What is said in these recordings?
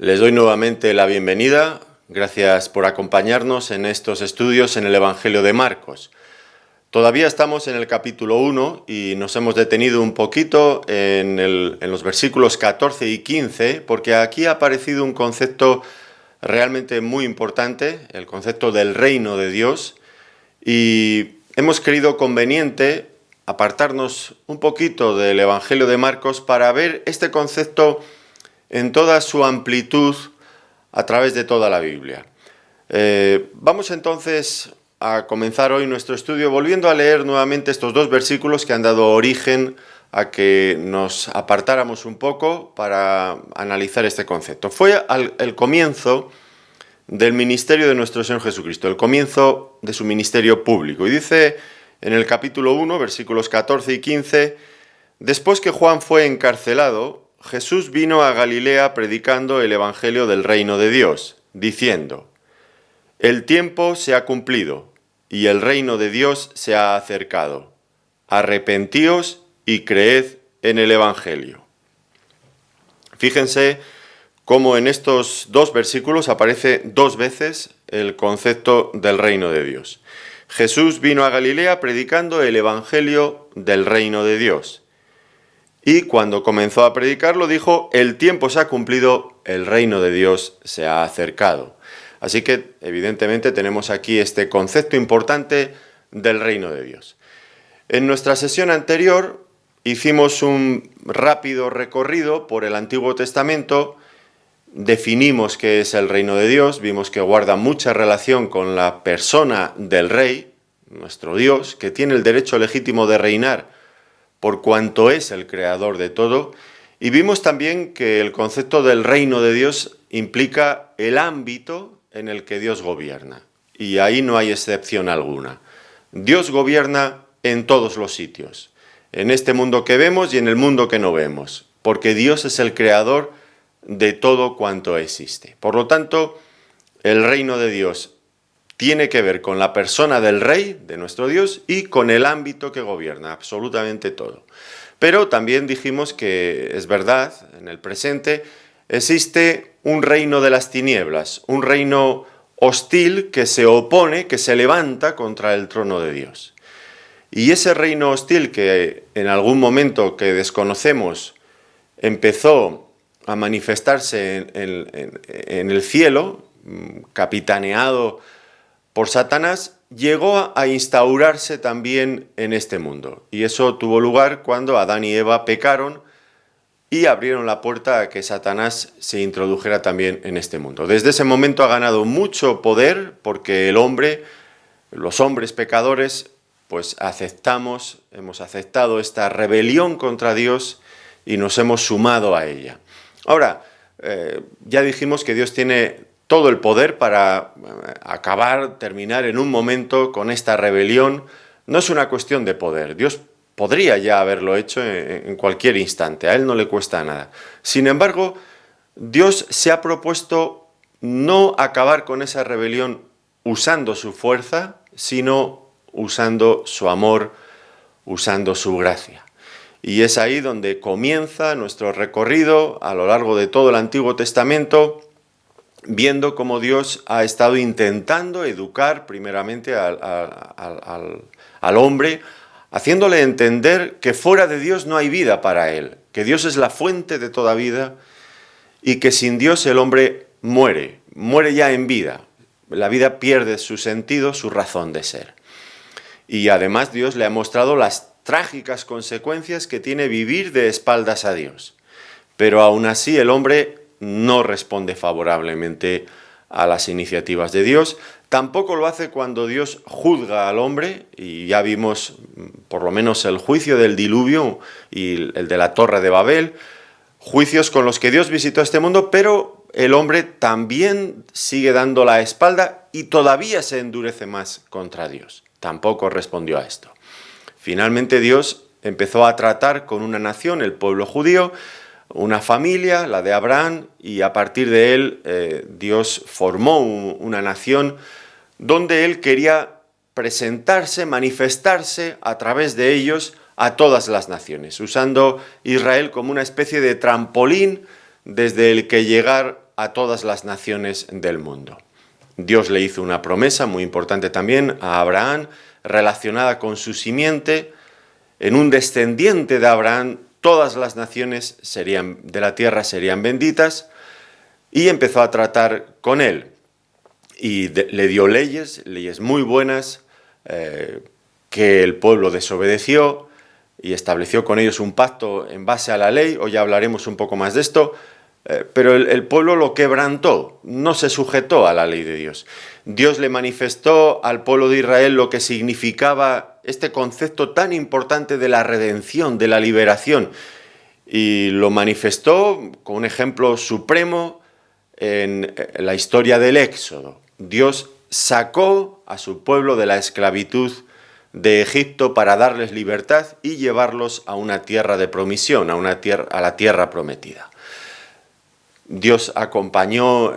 Les doy nuevamente la bienvenida. Gracias por acompañarnos en estos estudios en el Evangelio de Marcos. Todavía estamos en el capítulo 1 y nos hemos detenido un poquito en los versículos 14 y 15, porque aquí ha aparecido un concepto realmente muy importante, el concepto del reino de Dios, y hemos creído conveniente apartarnos un poquito del Evangelio de Marcos para ver este concepto en toda su amplitud a través de toda la Biblia. Vamos entonces a comenzar hoy nuestro estudio volviendo a leer nuevamente estos dos versículos que han dado origen a que nos apartáramos un poco para analizar este concepto. Fue el comienzo del ministerio de nuestro Señor Jesucristo, el comienzo de su ministerio público. Y dice en el capítulo 1, versículos 14 y 15, después que Juan fue encarcelado, Jesús vino a Galilea predicando el evangelio del reino de Dios, diciendo: el tiempo se ha cumplido y el reino de Dios se ha acercado. Arrepentíos y creed en el evangelio. Fíjense cómo en estos dos versículos aparece dos veces el concepto del reino de Dios. Jesús vino a Galilea predicando el evangelio del reino de Dios. Y cuando comenzó a predicarlo dijo: el tiempo se ha cumplido, el reino de Dios se ha acercado. Así que evidentemente tenemos aquí este concepto importante del reino de Dios. En nuestra sesión anterior hicimos un rápido recorrido por el Antiguo Testamento, definimos qué es el reino de Dios, vimos que guarda mucha relación con la persona del rey, nuestro Dios, que tiene el derecho legítimo de reinar por cuanto es el creador de todo, y vimos también que el concepto del reino de Dios implica el ámbito en el que Dios gobierna, y ahí no hay excepción alguna. Dios gobierna en todos los sitios, en este mundo que vemos y en el mundo que no vemos, porque Dios es el creador de todo cuanto existe. Por lo tanto, el reino de Dios tiene que ver con la persona del rey, de nuestro Dios, y con el ámbito que gobierna, absolutamente todo. Pero también dijimos que es verdad, en el presente existe un reino de las tinieblas, un reino hostil que se opone, que se levanta contra el trono de Dios. Y ese reino hostil que en algún momento que desconocemos empezó a manifestarse en el cielo, capitaneado por Satanás, llegó a instaurarse también en este mundo. Y eso tuvo lugar cuando Adán y Eva pecaron y abrieron la puerta a que Satanás se introdujera también en este mundo. Desde ese momento ha ganado mucho poder porque los hombres pecadores, pues hemos aceptado esta rebelión contra Dios y nos hemos sumado a ella. Ahora, ya dijimos que Dios tiene todo el poder para terminar en un momento con esta rebelión. No es una cuestión de poder. Dios podría ya haberlo hecho en cualquier instante. A Él no le cuesta nada. Sin embargo, Dios se ha propuesto no acabar con esa rebelión usando su fuerza, sino usando su amor, usando su gracia. Y es ahí donde comienza nuestro recorrido a lo largo de todo el Antiguo Testamento, viendo cómo Dios ha estado intentando educar primeramente al hombre, haciéndole entender que fuera de Dios no hay vida para él, que Dios es la fuente de toda vida y que sin Dios el hombre muere ya en vida. La vida pierde su sentido, su razón de ser. Y además Dios le ha mostrado las trágicas consecuencias que tiene vivir de espaldas a Dios. Pero aún así el hombre no responde favorablemente a las iniciativas de Dios. Tampoco lo hace cuando Dios juzga al hombre, y ya vimos por lo menos el juicio del diluvio y el de la Torre de Babel, juicios con los que Dios visitó este mundo, pero el hombre también sigue dando la espalda y todavía se endurece más contra Dios. Tampoco respondió a esto. Finalmente Dios empezó a tratar con una nación, el pueblo judío, una familia, la de Abraham, y a partir de él Dios formó una nación donde él quería presentarse, manifestarse a través de ellos a todas las naciones, usando Israel como una especie de trampolín desde el que llegar a todas las naciones del mundo. Dios le hizo una promesa muy importante también a Abraham, relacionada con su simiente. En un descendiente de Abraham, todas las naciones de la tierra serían benditas, y empezó a tratar con él. Y le dio leyes muy buenas, que el pueblo desobedeció, y estableció con ellos un pacto en base a la ley. Hoy ya hablaremos un poco más de esto, pero el pueblo lo quebrantó, no se sujetó a la ley de Dios. Dios le manifestó al pueblo de Israel lo que significaba este concepto tan importante de la redención, de la liberación, y lo manifestó con un ejemplo supremo en la historia del Éxodo. Dios sacó a su pueblo de la esclavitud de Egipto para darles libertad y llevarlos a una tierra de promisión, a la tierra prometida. Dios acompañó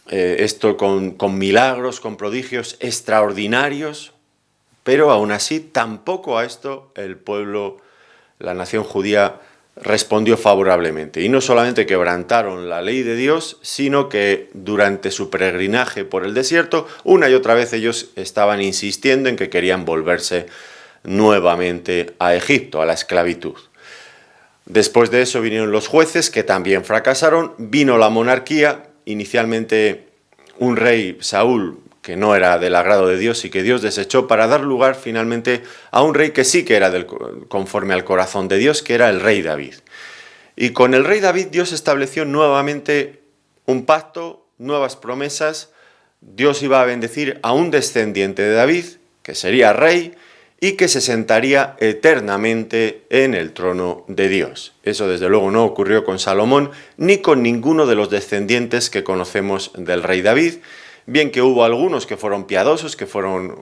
esto con milagros, con prodigios extraordinarios, pero aún así tampoco a esto el pueblo, la nación judía, respondió favorablemente. Y no solamente quebrantaron la ley de Dios, sino que durante su peregrinaje por el desierto, una y otra vez ellos estaban insistiendo en que querían volverse nuevamente a Egipto, a la esclavitud. Después de eso vinieron los jueces, que también fracasaron. Vino la monarquía, inicialmente un rey, Saúl, que no era del agrado de Dios y que Dios desechó, para dar lugar finalmente a un rey que sí que era conforme al corazón de Dios, que era el rey David. Y con el rey David Dios estableció nuevamente un pacto, nuevas promesas. Dios iba a bendecir a un descendiente de David, que sería rey, y que se sentaría eternamente en el trono de Dios. Eso desde luego no ocurrió con Salomón, ni con ninguno de los descendientes que conocemos del rey David. Bien que hubo algunos que fueron piadosos, que fueron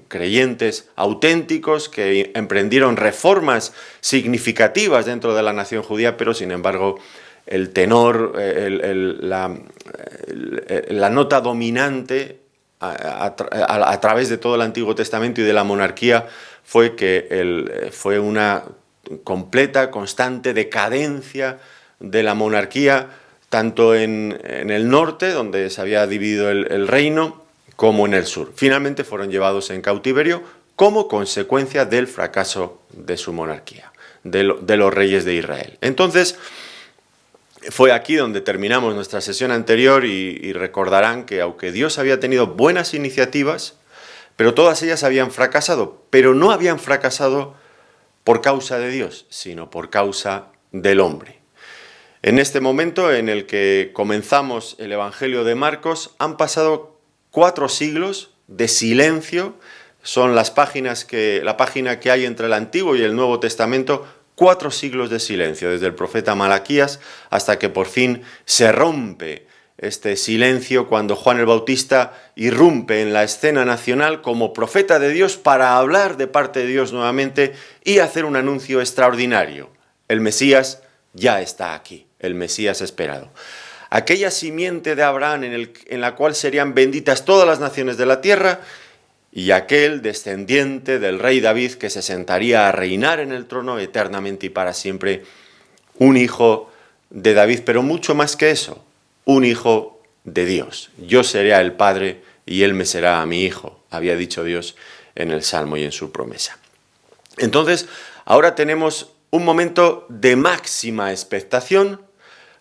creyentes auténticos, que emprendieron reformas significativas dentro de la nación judía, pero sin embargo el tenor, la nota dominante a través de todo el Antiguo Testamento y de la monarquía fue que fue una completa, constante decadencia de la monarquía, tanto en el norte, donde se había dividido el reino, como en el sur. Finalmente fueron llevados en cautiverio como consecuencia del fracaso de su monarquía, de los reyes de Israel. Entonces, fue aquí donde terminamos nuestra sesión anterior, y recordarán que aunque Dios había tenido buenas iniciativas, pero todas ellas habían fracasado, pero no habían fracasado por causa de Dios, sino por causa del hombre. En este momento en el que comenzamos el Evangelio de Marcos, han pasado 4 siglos de silencio. Son la página que hay entre el Antiguo y el Nuevo Testamento, 4 siglos de silencio, desde el profeta Malaquías hasta que por fin se rompe este silencio cuando Juan el Bautista irrumpe en la escena nacional como profeta de Dios para hablar de parte de Dios nuevamente y hacer un anuncio extraordinario. El Mesías ya está aquí, el Mesías esperado. Aquella simiente de Abraham en la cual serían benditas todas las naciones de la tierra, y aquel descendiente del rey David que se sentaría a reinar en el trono eternamente y para siempre, un hijo de David, pero mucho más que eso, un hijo de Dios. Yo seré el padre y él me será a mi hijo, había dicho Dios en el Salmo y en su promesa. Entonces, ahora tenemos un momento de máxima expectación,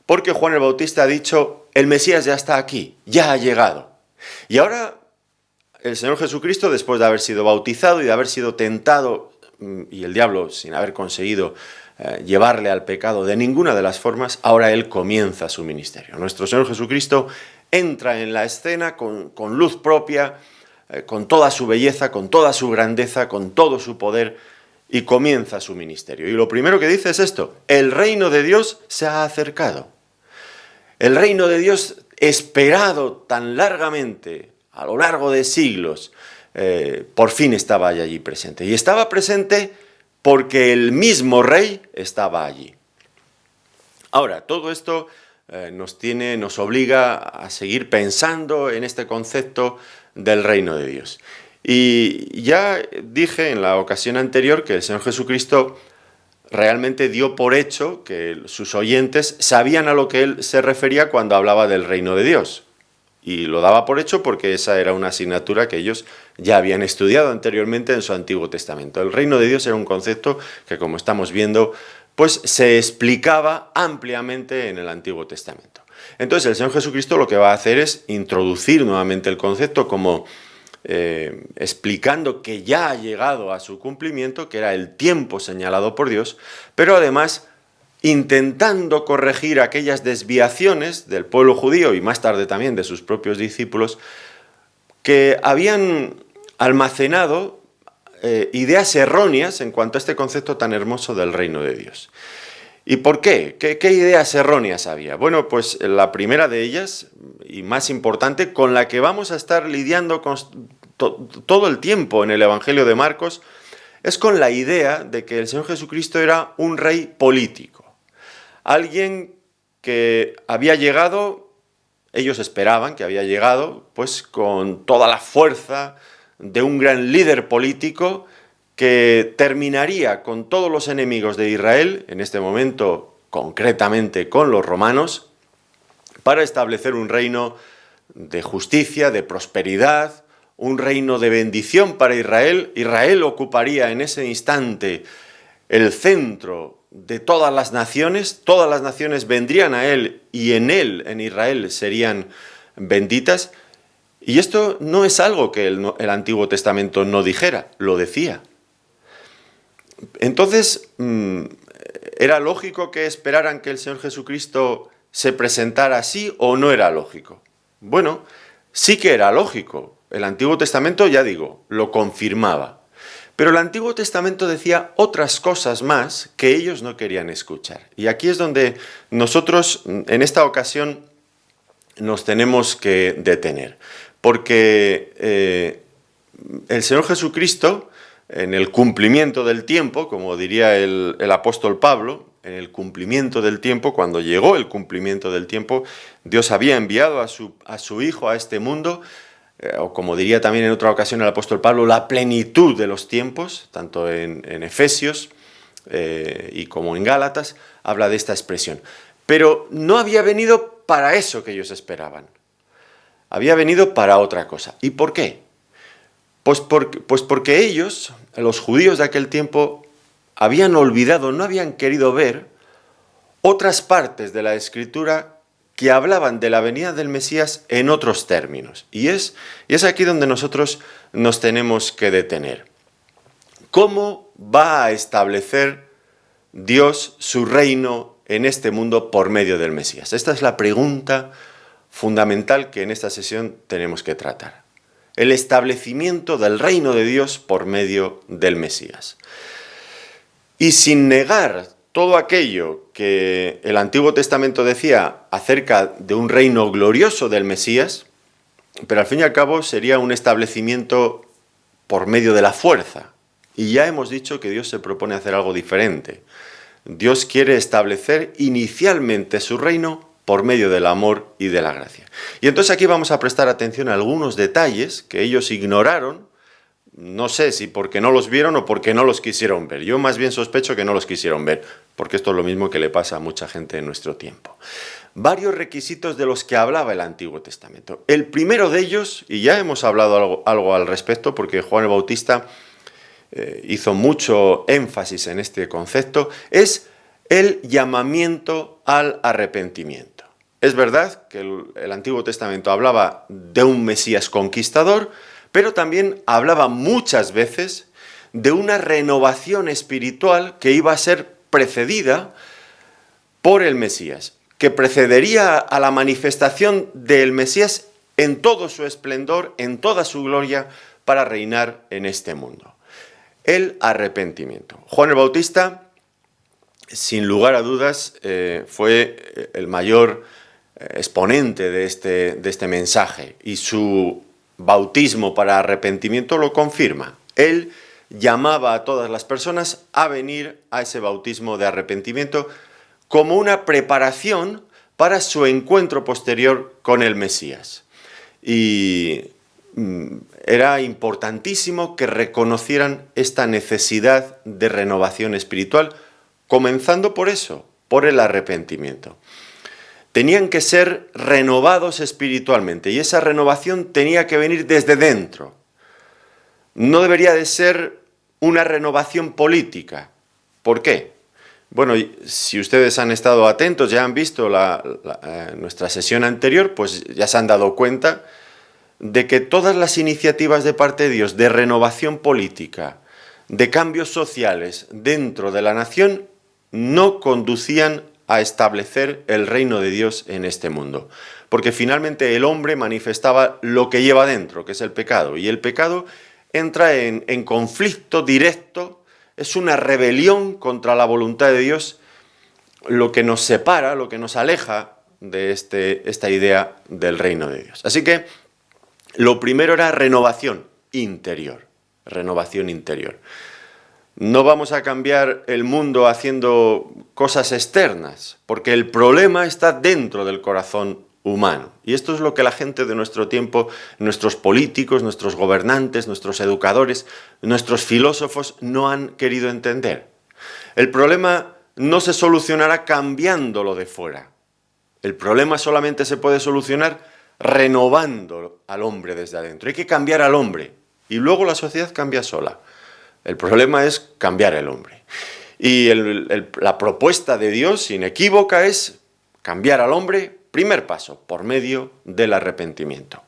porque Juan el Bautista ha dicho, el Mesías ya está aquí, ya ha llegado. Y ahora el Señor Jesucristo, después de haber sido bautizado y de haber sido tentado, y el diablo sin haber conseguido llevarle al pecado de ninguna de las formas, ahora Él comienza su ministerio. Nuestro Señor Jesucristo entra en la escena con luz propia, con toda su belleza, con toda su grandeza, con todo su poder, y comienza su ministerio. Y lo primero que dice es esto: el reino de Dios se ha acercado. El reino de Dios, esperado tan largamente, a lo largo de siglos, por fin estaba allí presente. Y estaba presente porque el mismo rey estaba allí. Ahora, todo esto nos obliga a seguir pensando en este concepto del reino de Dios. Y ya dije en la ocasión anterior que el Señor Jesucristo realmente dio por hecho que sus oyentes sabían a lo que él se refería cuando hablaba del reino de Dios. Y lo daba por hecho porque esa era una asignatura que ellos ya habían estudiado anteriormente en su Antiguo Testamento. El reino de Dios era un concepto que, como estamos viendo, pues se explicaba ampliamente en el Antiguo Testamento. Entonces el Señor Jesucristo lo que va a hacer es introducir nuevamente el concepto como explicando que ya ha llegado a su cumplimiento, que era el tiempo señalado por Dios, pero además intentando corregir aquellas desviaciones del pueblo judío y más tarde también de sus propios discípulos, que habían almacenado ideas erróneas en cuanto a este concepto tan hermoso del reino de Dios. ¿Y por qué? ¿Qué ideas erróneas había? Bueno, pues la primera de ellas, y más importante, con la que vamos a estar lidiando todo el tiempo en el Evangelio de Marcos, es con la idea de que el Señor Jesucristo era un rey político. Alguien que había llegado, ellos esperaban que había llegado, pues con toda la fuerza de un gran líder político que terminaría con todos los enemigos de Israel, en este momento concretamente con los romanos, para establecer un reino de justicia, de prosperidad, un reino de bendición para Israel. Israel ocuparía en ese instante el centro de todas las naciones vendrían a él y en Israel, serían benditas. Y esto no es algo que el Antiguo Testamento no dijera, lo decía. Entonces, ¿era lógico que esperaran que el Señor Jesucristo se presentara así o no era lógico? Bueno, sí que era lógico. El Antiguo Testamento, ya digo, lo confirmaba. Pero el Antiguo Testamento decía otras cosas más que ellos no querían escuchar. Y aquí es donde nosotros, en esta ocasión, nos tenemos que detener. Porque el Señor Jesucristo, en el cumplimiento del tiempo, como diría el apóstol Pablo, en el cumplimiento del tiempo, cuando llegó el cumplimiento del tiempo, Dios había enviado a su Hijo a este mundo, o como diría también en otra ocasión el apóstol Pablo, la plenitud de los tiempos, tanto en Efesios y como en Gálatas, habla de esta expresión. Pero no había venido para eso que ellos esperaban. Había venido para otra cosa. ¿Y por qué? Pues porque ellos, los judíos de aquel tiempo, habían olvidado, no habían querido ver otras partes de la Escritura que hablaban de la venida del Mesías en otros términos. Y es aquí donde nosotros nos tenemos que detener. ¿Cómo va a establecer Dios su reino en este mundo por medio del Mesías? Esta es la pregunta fundamental que en esta sesión tenemos que tratar. El establecimiento del reino de Dios por medio del Mesías. Y sin negar todo aquello que el Antiguo Testamento decía acerca de un reino glorioso del Mesías, pero al fin y al cabo sería un establecimiento por medio de la fuerza. Y ya hemos dicho que Dios se propone hacer algo diferente. Dios quiere establecer inicialmente su reino por medio del amor y de la gracia. Y entonces aquí vamos a prestar atención a algunos detalles que ellos ignoraron, no sé si porque no los vieron o porque no los quisieron ver. Yo más bien sospecho que no los quisieron ver, porque esto es lo mismo que le pasa a mucha gente en nuestro tiempo. Varios requisitos de los que hablaba el Antiguo Testamento. El primero de ellos, y ya hemos hablado algo al respecto, porque Juan el Bautista hizo mucho énfasis en este concepto, es el llamamiento al arrepentimiento. Es verdad que el Antiguo Testamento hablaba de un Mesías conquistador, pero también hablaba muchas veces de una renovación espiritual que iba a ser precedida por el Mesías, que precedería a la manifestación del Mesías en todo su esplendor, en toda su gloria, para reinar en este mundo. El arrepentimiento. Juan el Bautista, sin lugar a dudas, fue el mayor exponente de este mensaje, y su bautismo para arrepentimiento lo confirma. Él llamaba a todas las personas a venir a ese bautismo de arrepentimiento como una preparación para su encuentro posterior con el Mesías. Y era importantísimo que reconocieran esta necesidad de renovación espiritual comenzando por eso, por el arrepentimiento. Tenían que ser renovados espiritualmente y esa renovación tenía que venir desde dentro. No debería de ser una renovación política. ¿Por qué? Bueno, si ustedes han estado atentos, ya han visto nuestra sesión anterior, pues ya se han dado cuenta de que todas las iniciativas de parte de Dios de renovación política, de cambios sociales dentro de la nación, no conducían a establecer el reino de Dios en este mundo. Porque finalmente el hombre manifestaba lo que lleva dentro, que es el pecado. Y el pecado entra en conflicto directo, es una rebelión contra la voluntad de Dios, lo que nos separa, lo que nos aleja de esta idea del reino de Dios. Así que lo primero era renovación interior, renovación interior. No vamos a cambiar el mundo haciendo cosas externas, porque el problema está dentro del corazón humano. Y esto es lo que la gente de nuestro tiempo, nuestros políticos, nuestros gobernantes, nuestros educadores, nuestros filósofos no han querido entender. El problema no se solucionará cambiándolo de fuera. El problema solamente se puede solucionar renovando al hombre desde adentro. Hay que cambiar al hombre y luego la sociedad cambia sola. El problema es cambiar el hombre. Y la propuesta de Dios inequívoca es cambiar al hombre, primer paso, por medio del arrepentimiento.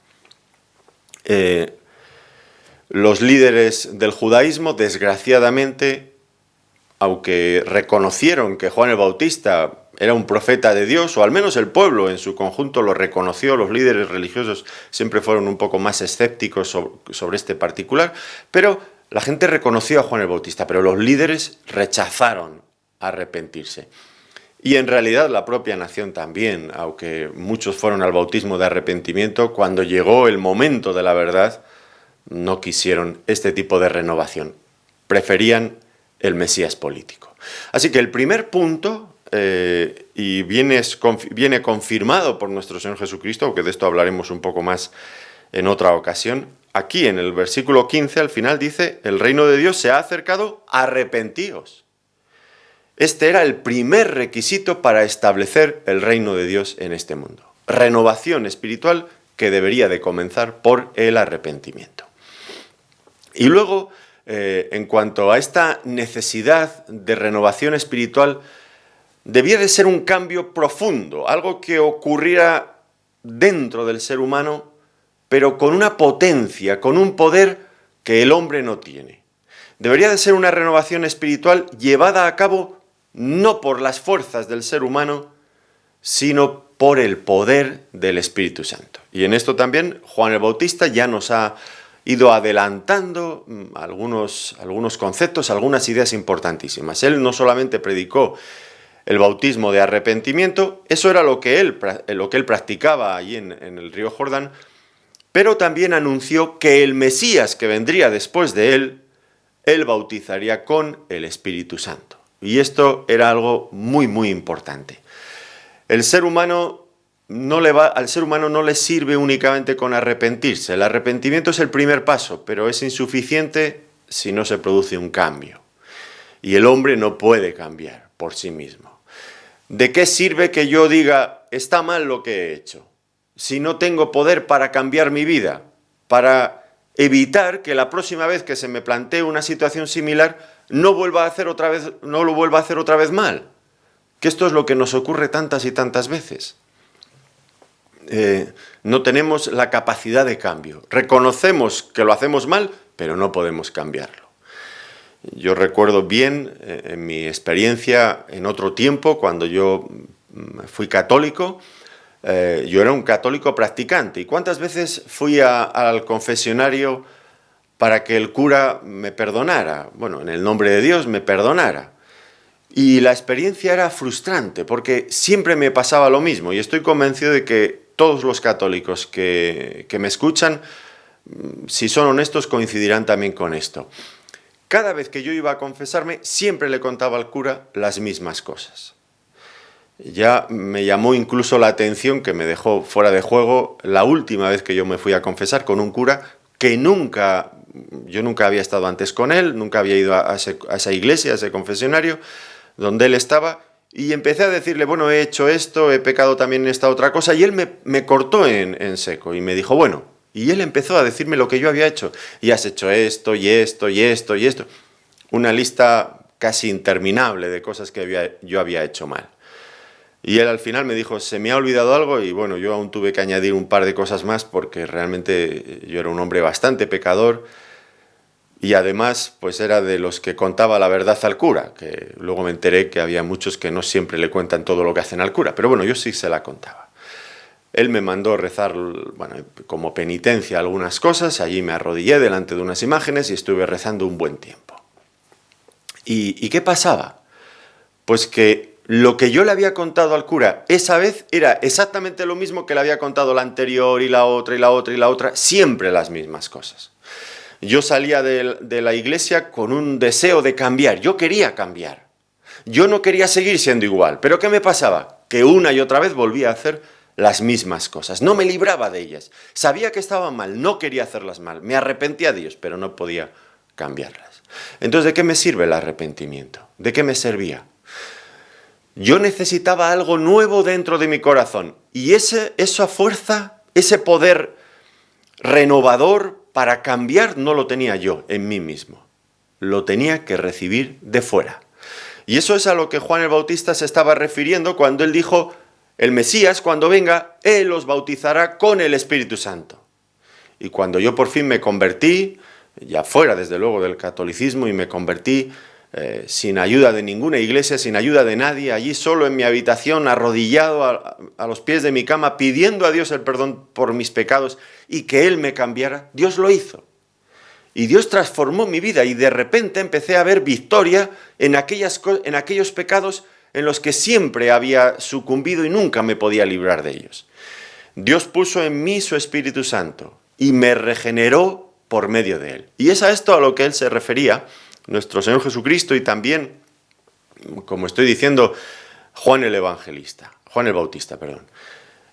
Los líderes del judaísmo, desgraciadamente, aunque reconocieron que Juan el Bautista era un profeta de Dios, o al menos el pueblo en su conjunto lo reconoció, los líderes religiosos siempre fueron un poco más escépticos sobre este particular, pero la gente reconoció a Juan el Bautista, pero los líderes rechazaron arrepentirse. Y en realidad la propia nación también, aunque muchos fueron al bautismo de arrepentimiento, cuando llegó el momento de la verdad, no quisieron este tipo de renovación. Preferían el Mesías político. Así que el primer punto, y viene confirmado por nuestro Señor Jesucristo, aunque de esto hablaremos un poco más en otra ocasión, aquí en el versículo 15 al final dice, el reino de Dios se ha acercado, arrepentíos. Este era el primer requisito para establecer el reino de Dios en este mundo. Renovación espiritual que debería de comenzar por el arrepentimiento. Y luego, en cuanto a esta necesidad de renovación espiritual, debía de ser un cambio profundo, algo que ocurriera dentro del ser humano, pero con una potencia, con un poder que el hombre no tiene. Debería de ser una renovación espiritual llevada a cabo no por las fuerzas del ser humano, sino por el poder del Espíritu Santo. Y en esto también Juan el Bautista ya nos ha ido adelantando algunos conceptos, algunas ideas importantísimas. Él no solamente predicó el bautismo de arrepentimiento, eso era lo que él practicaba allí en el río Jordán, pero también anunció que el Mesías que vendría después de él bautizaría con el Espíritu Santo. Y esto era algo muy, muy importante. Al ser humano no le sirve únicamente con arrepentirse. El arrepentimiento es el primer paso, pero es insuficiente si no se produce un cambio. Y el hombre no puede cambiar por sí mismo. ¿De qué sirve que yo diga, está mal lo que he hecho, si no tengo poder para cambiar mi vida, para evitar que la próxima vez que se me plantee una situación similar no lo vuelva a hacer otra vez mal? Que esto es lo que nos ocurre tantas y tantas veces. No tenemos la capacidad de cambio. Reconocemos que lo hacemos mal, pero no podemos cambiarlo. Yo recuerdo bien en mi experiencia en otro tiempo, cuando yo fui católico, yo era un católico practicante. ¿Y cuántas veces fui al confesionario para que el cura me perdonara? Bueno, en el nombre de Dios me perdonara. Y la experiencia era frustrante, porque siempre me pasaba lo mismo. Y estoy convencido de que todos los católicos que me escuchan, si son honestos, coincidirán también con esto. Cada vez que yo iba a confesarme, siempre le contaba al cura las mismas cosas. Ya me llamó incluso la atención, que me dejó fuera de juego, la última vez que yo me fui a confesar con un cura que yo nunca había estado antes con él, nunca había ido a esa iglesia, a ese confesionario, donde él estaba, y empecé a decirle, bueno, he hecho esto, he pecado también en esta otra cosa, y él me cortó en seco y me dijo, bueno, y él empezó a decirme lo que yo había hecho, y has hecho esto, y esto, y esto, y esto. Una lista casi interminable de cosas que yo había hecho mal. Y él al final me dijo, se me ha olvidado algo, y bueno, yo aún tuve que añadir un par de cosas más porque realmente yo era un hombre bastante pecador y además pues era de los que contaba la verdad al cura, que luego me enteré que había muchos que no siempre le cuentan todo lo que hacen al cura, pero bueno, yo sí se la contaba. Él me mandó rezar, bueno, como penitencia algunas cosas, allí me arrodillé delante de unas imágenes y estuve rezando un buen tiempo. ¿Y qué pasaba? Pues que lo que yo le había contado al cura esa vez era exactamente lo mismo que le había contado la anterior y la otra y la otra y la otra, siempre las mismas cosas. Yo salía de la iglesia con un deseo de cambiar, yo quería cambiar. Yo no quería seguir siendo igual, pero ¿qué me pasaba? Que una y otra vez volvía a hacer las mismas cosas, no me libraba de ellas. Sabía que estaban mal, no quería hacerlas mal, me arrepentía de ellos, pero no podía cambiarlas. Entonces, ¿de qué me sirve el arrepentimiento? ¿De qué me servía? Yo necesitaba algo nuevo dentro de mi corazón y esa fuerza, ese poder renovador para cambiar no lo tenía yo en mí mismo, lo tenía que recibir de fuera. Y eso es a lo que Juan el Bautista se estaba refiriendo cuando él dijo, el Mesías cuando venga, él os bautizará con el Espíritu Santo. Y cuando yo por fin me convertí, ya fuera desde luego del catolicismo, y me convertí sin ayuda de ninguna iglesia, sin ayuda de nadie, allí solo en mi habitación, arrodillado a los pies de mi cama, pidiendo a Dios el perdón por mis pecados y que Él me cambiara, Dios lo hizo. Y Dios transformó mi vida y de repente empecé a ver victoria en aquellos pecados en los que siempre había sucumbido y nunca me podía librar de ellos. Dios puso en mí su Espíritu Santo y me regeneró por medio de Él. Y es a esto a lo que Él se refería, nuestro Señor Jesucristo, y también, como estoy diciendo, Juan el Bautista.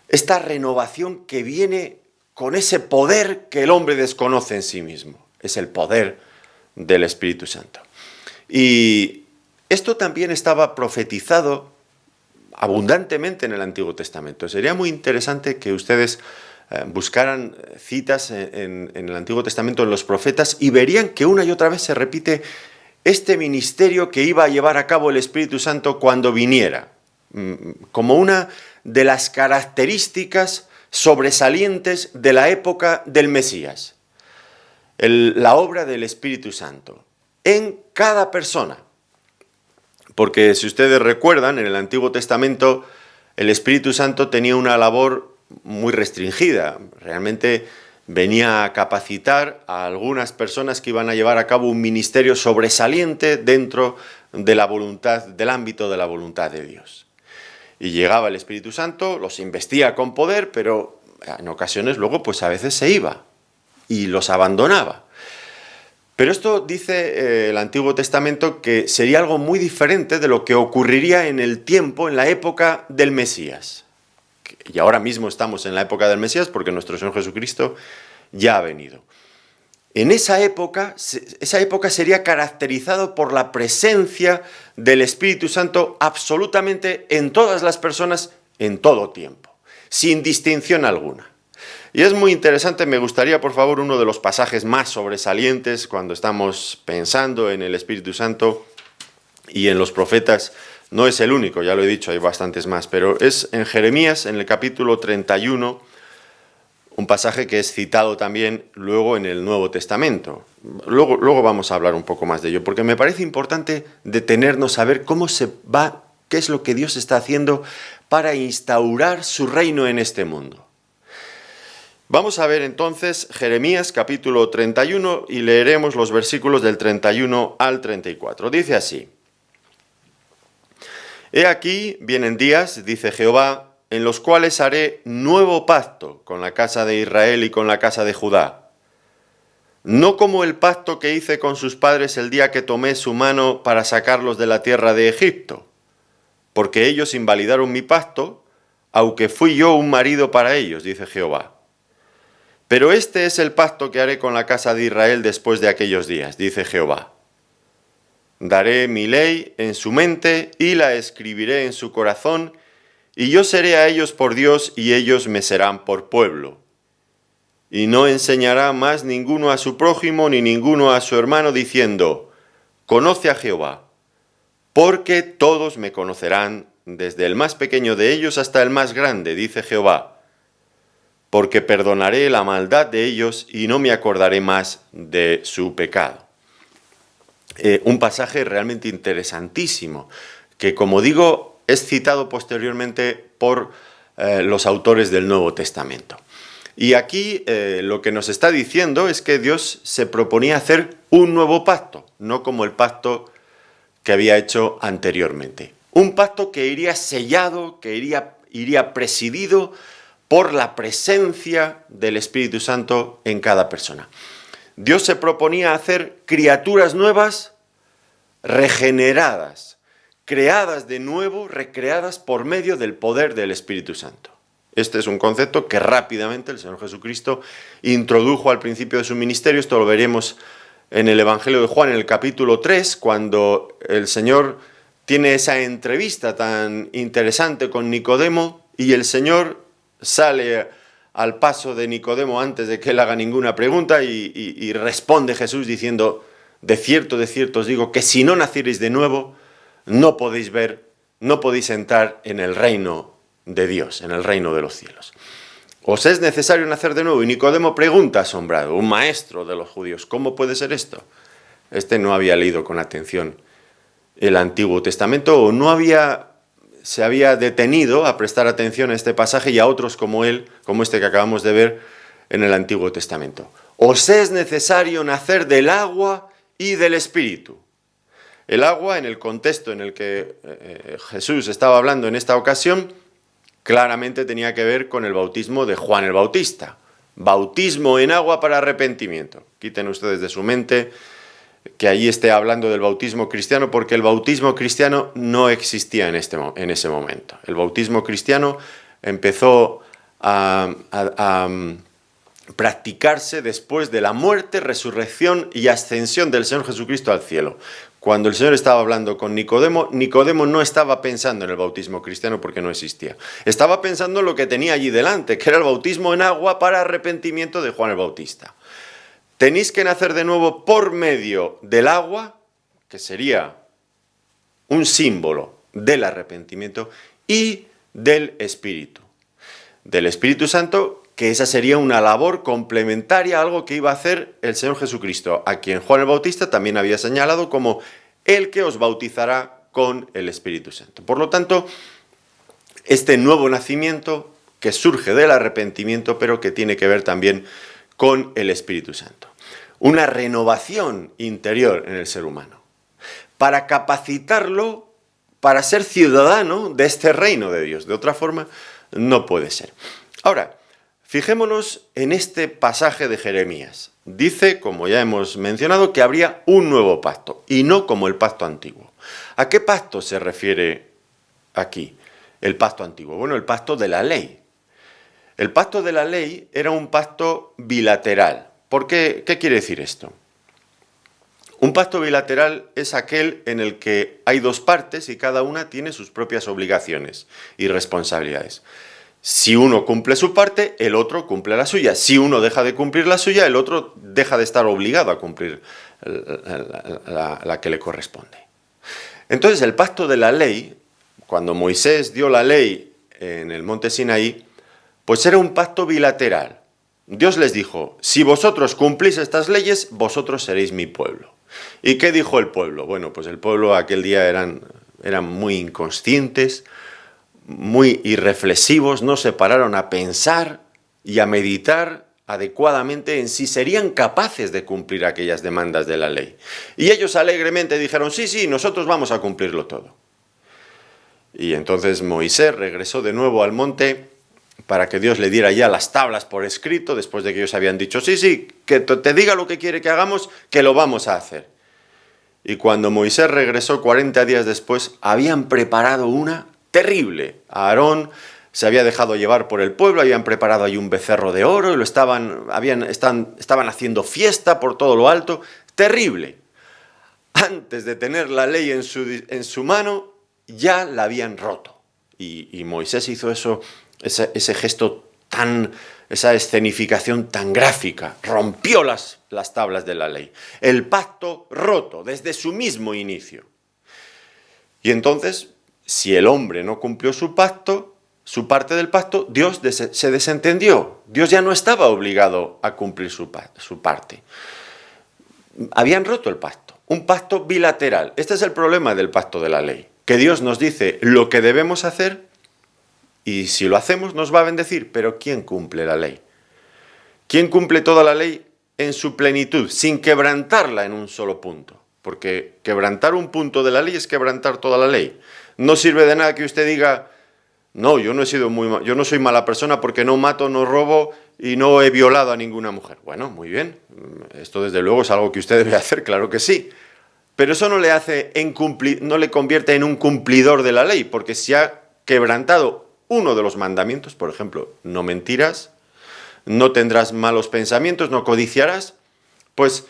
Esta renovación que viene con ese poder que el hombre desconoce en sí mismo. Es el poder del Espíritu Santo. Y esto también estaba profetizado abundantemente en el Antiguo Testamento. Sería muy interesante que ustedes buscaran citas en el Antiguo Testamento, en los profetas, y verían que una y otra vez se repite este ministerio que iba a llevar a cabo el Espíritu Santo cuando viniera, como una de las características sobresalientes de la época del Mesías. La obra del Espíritu Santo en cada persona. Porque si ustedes recuerdan, en el Antiguo Testamento el Espíritu Santo tenía una labor muy restringida. Realmente venía a capacitar a algunas personas que iban a llevar a cabo un ministerio sobresaliente dentro de la voluntad, del ámbito de la voluntad de Dios. Y llegaba el Espíritu Santo, los investía con poder, pero en ocasiones luego pues a veces se iba y los abandonaba. Pero esto dice el Antiguo Testamento que sería algo muy diferente de lo que ocurriría en el tiempo, en la época del Mesías. Y ahora mismo estamos en la época del Mesías porque nuestro Señor Jesucristo ya ha venido. En esa época sería caracterizado por la presencia del Espíritu Santo absolutamente en todas las personas, en todo tiempo, sin distinción alguna. Y es muy interesante, me gustaría, por favor, uno de los pasajes más sobresalientes cuando estamos pensando en el Espíritu Santo y en los profetas. No es el único, ya lo he dicho, hay bastantes más, pero es en Jeremías, en el capítulo 31, un pasaje que es citado también luego en el Nuevo Testamento. Luego vamos a hablar un poco más de ello, porque me parece importante detenernos a ver cómo se va, qué es lo que Dios está haciendo para instaurar su reino en este mundo. Vamos a ver entonces Jeremías capítulo 31 y leeremos los versículos del 31 al 34. Dice así: He aquí vienen días, dice Jehová, en los cuales haré nuevo pacto con la casa de Israel y con la casa de Judá. No como el pacto que hice con sus padres el día que tomé su mano para sacarlos de la tierra de Egipto, porque ellos invalidaron mi pacto, aunque fui yo un marido para ellos, dice Jehová. Pero este es el pacto que haré con la casa de Israel después de aquellos días, dice Jehová. Daré mi ley en su mente y la escribiré en su corazón, y yo seré a ellos por Dios y ellos me serán por pueblo. Y no enseñará más ninguno a su prójimo ni ninguno a su hermano diciendo, conoce a Jehová, porque todos me conocerán, desde el más pequeño de ellos hasta el más grande, dice Jehová, porque perdonaré la maldad de ellos y no me acordaré más de su pecado. Un pasaje realmente interesantísimo, que como digo, es citado posteriormente por los autores del Nuevo Testamento. Y aquí lo que nos está diciendo es que Dios se proponía hacer un nuevo pacto, no como el pacto que había hecho anteriormente. Un pacto que iría sellado, que iría presidido por la presencia del Espíritu Santo en cada persona. Dios se proponía hacer criaturas nuevas, regeneradas, creadas de nuevo, recreadas por medio del poder del Espíritu Santo. Este es un concepto que rápidamente el Señor Jesucristo introdujo al principio de su ministerio. Esto lo veremos en el Evangelio de Juan, en el capítulo 3, cuando el Señor tiene esa entrevista tan interesante con Nicodemo y el Señor sale al paso de Nicodemo antes de que él haga ninguna pregunta y responde Jesús diciendo, de cierto os digo que si no naciereis de nuevo, no podéis ver, no podéis entrar en el reino de Dios, en el reino de los cielos. ¿Os es necesario nacer de nuevo? Y Nicodemo pregunta asombrado, un maestro de los judíos, ¿cómo puede ser esto? Este no había leído con atención el Antiguo Testamento o se había detenido a prestar atención a este pasaje y a otros como él, como este que acabamos de ver en el Antiguo Testamento. ¿Os es necesario nacer del agua y del Espíritu? El agua, en el contexto en el que Jesús estaba hablando en esta ocasión, claramente tenía que ver con el bautismo de Juan el Bautista. Bautismo en agua para arrepentimiento. Quiten ustedes de su mente que allí esté hablando del bautismo cristiano, porque el bautismo cristiano no existía en ese momento. El bautismo cristiano empezó a practicarse después de la muerte, resurrección y ascensión del Señor Jesucristo al cielo. Cuando el Señor estaba hablando con Nicodemo, Nicodemo no estaba pensando en el bautismo cristiano porque no existía. Estaba pensando en lo que tenía allí delante, que era el bautismo en agua para arrepentimiento de Juan el Bautista. Tenéis que nacer de nuevo por medio del agua, que sería un símbolo del arrepentimiento, y del Espíritu. Del Espíritu Santo, que esa sería una labor complementaria a algo que iba a hacer el Señor Jesucristo, a quien Juan el Bautista también había señalado como el que os bautizará con el Espíritu Santo. Por lo tanto, este nuevo nacimiento que surge del arrepentimiento, pero que tiene que ver también con el Espíritu Santo. Una renovación interior en el ser humano, para capacitarlo para ser ciudadano de este reino de Dios. De otra forma, no puede ser. Ahora, fijémonos en este pasaje de Jeremías. Dice, como ya hemos mencionado, que habría un nuevo pacto, y no como el pacto antiguo. ¿A qué pacto se refiere aquí el pacto antiguo? Bueno, el pacto de la ley. El pacto de la ley era un pacto bilateral. ¿Por qué? ¿Qué quiere decir esto? Un pacto bilateral es aquel en el que hay dos partes y cada una tiene sus propias obligaciones y responsabilidades. Si uno cumple su parte, el otro cumple la suya. Si uno deja de cumplir la suya, el otro deja de estar obligado a cumplir la que le corresponde. Entonces, el pacto de la ley, cuando Moisés dio la ley en el monte Sinaí, pues era un pacto bilateral. Dios les dijo, si vosotros cumplís estas leyes, vosotros seréis mi pueblo. ¿Y qué dijo el pueblo? Bueno, pues el pueblo aquel día eran muy inconscientes, muy irreflexivos, no se pararon a pensar y a meditar adecuadamente en si serían capaces de cumplir aquellas demandas de la ley. Y ellos alegremente dijeron, sí, nosotros vamos a cumplirlo todo. Y entonces Moisés regresó de nuevo al monte para que Dios le diera ya las tablas por escrito, después de que ellos habían dicho, sí, que te diga lo que quiere que hagamos, que lo vamos a hacer. Y cuando Moisés regresó 40 días después, habían preparado una terrible. Aarón se había dejado llevar por el pueblo, habían preparado ahí un becerro de oro, y estaban haciendo fiesta por todo lo alto. Terrible. antes de tener la ley en su mano, ya la habían roto. Y Moisés hizo ese gesto esa escenificación tan gráfica, rompió las tablas de la ley. El pacto roto desde su mismo inicio. Y entonces, si el hombre no cumplió su parte del pacto, Dios se desentendió. Dios ya no estaba obligado a cumplir su parte. Habían roto el pacto, un pacto bilateral. Este es el problema del pacto de la ley, que Dios nos dice lo que debemos hacer y si lo hacemos nos va a bendecir, pero ¿quién cumple la ley? ¿Quién cumple toda la ley en su plenitud, sin quebrantarla en un solo punto? Porque quebrantar un punto de la ley es quebrantar toda la ley. No sirve de nada que usted diga, no, yo no soy mala persona porque no mato, no robo y no he violado a ninguna mujer. Bueno, muy bien, esto desde luego es algo que usted debe hacer, claro que sí. Pero eso no le convierte en un cumplidor de la ley, porque si ha quebrantado uno de los mandamientos, por ejemplo, no mentirás, no tendrás malos pensamientos, no codiciarás, pues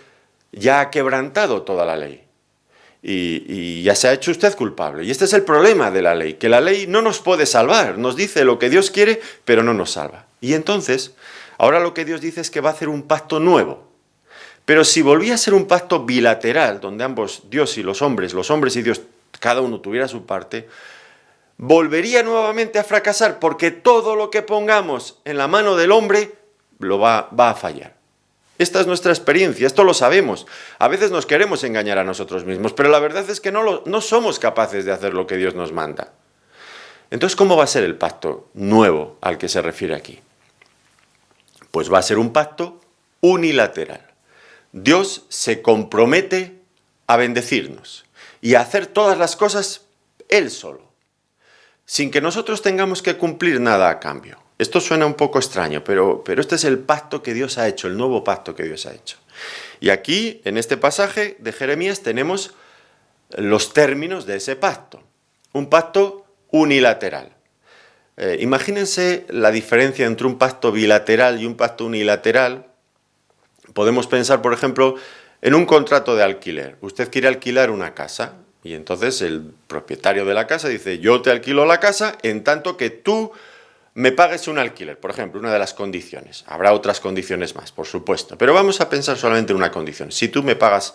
ya ha quebrantado toda la ley. Y ya se ha hecho usted culpable. Y este es el problema de la ley, que la ley no nos puede salvar, nos dice lo que Dios quiere, pero no nos salva. Y entonces, ahora lo que Dios dice es que va a hacer un pacto nuevo. Pero si volvía a ser un pacto bilateral, donde ambos, Dios y los hombres y Dios, cada uno tuviera su parte, volvería nuevamente a fracasar, porque todo lo que pongamos en la mano del hombre va a fallar. Esta es nuestra experiencia, esto lo sabemos. A veces nos queremos engañar a nosotros mismos, pero la verdad es que no somos capaces de hacer lo que Dios nos manda. Entonces, ¿cómo va a ser el pacto nuevo al que se refiere aquí? Pues va a ser un pacto unilateral. Dios se compromete a bendecirnos y a hacer todas las cosas Él solo, sin que nosotros tengamos que cumplir nada a cambio. Esto suena un poco extraño, pero este es el pacto que Dios ha hecho, el nuevo pacto que Dios ha hecho. Y aquí, en este pasaje de Jeremías, tenemos los términos de ese pacto. Un pacto unilateral. Imagínense la diferencia entre un pacto bilateral y un pacto unilateral. Podemos pensar, por ejemplo, en un contrato de alquiler. Usted quiere alquilar una casa y entonces el propietario de la casa dice, yo te alquilo la casa en tanto que tú me pagues un alquiler, por ejemplo, una de las condiciones. Habrá otras condiciones más, por supuesto, pero vamos a pensar solamente en una condición. Si tú me pagas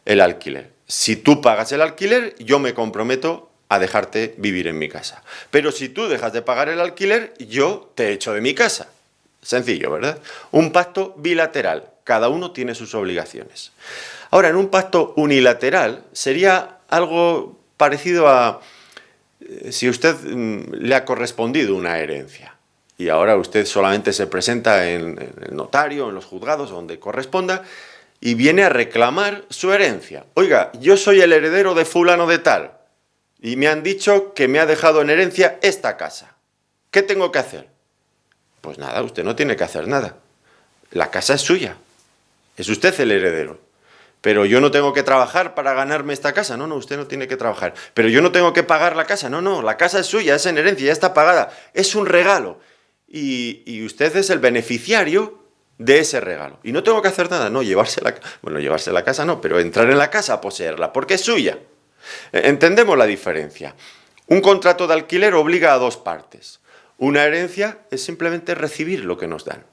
el alquiler, si tú pagas el alquiler, yo me comprometo a dejarte vivir en mi casa. Pero si tú dejas de pagar el alquiler, yo te echo de mi casa. Sencillo, ¿verdad? Un pacto bilateral, cada uno tiene sus obligaciones. Ahora, en un pacto unilateral sería algo parecido a si usted le ha correspondido una herencia y ahora usted solamente se presenta en el notario, en los juzgados, donde corresponda, y viene a reclamar su herencia. Oiga, yo soy el heredero de fulano de tal y me han dicho que me ha dejado en herencia esta casa. ¿Qué tengo que hacer? Pues nada, usted no tiene que hacer nada. La casa es suya. Es usted el heredero. Pero yo no tengo que trabajar para ganarme esta casa. No, usted no tiene que trabajar. Pero yo no tengo que pagar la casa. No, la casa es suya, es en herencia, ya está pagada. Es un regalo. Y usted es el beneficiario de ese regalo. Y no tengo que hacer nada. No, llevarse la casa no, pero entrar en la casa a poseerla, porque es suya. Entendemos la diferencia. Un contrato de alquiler obliga a dos partes. Una herencia es simplemente recibir lo que nos dan,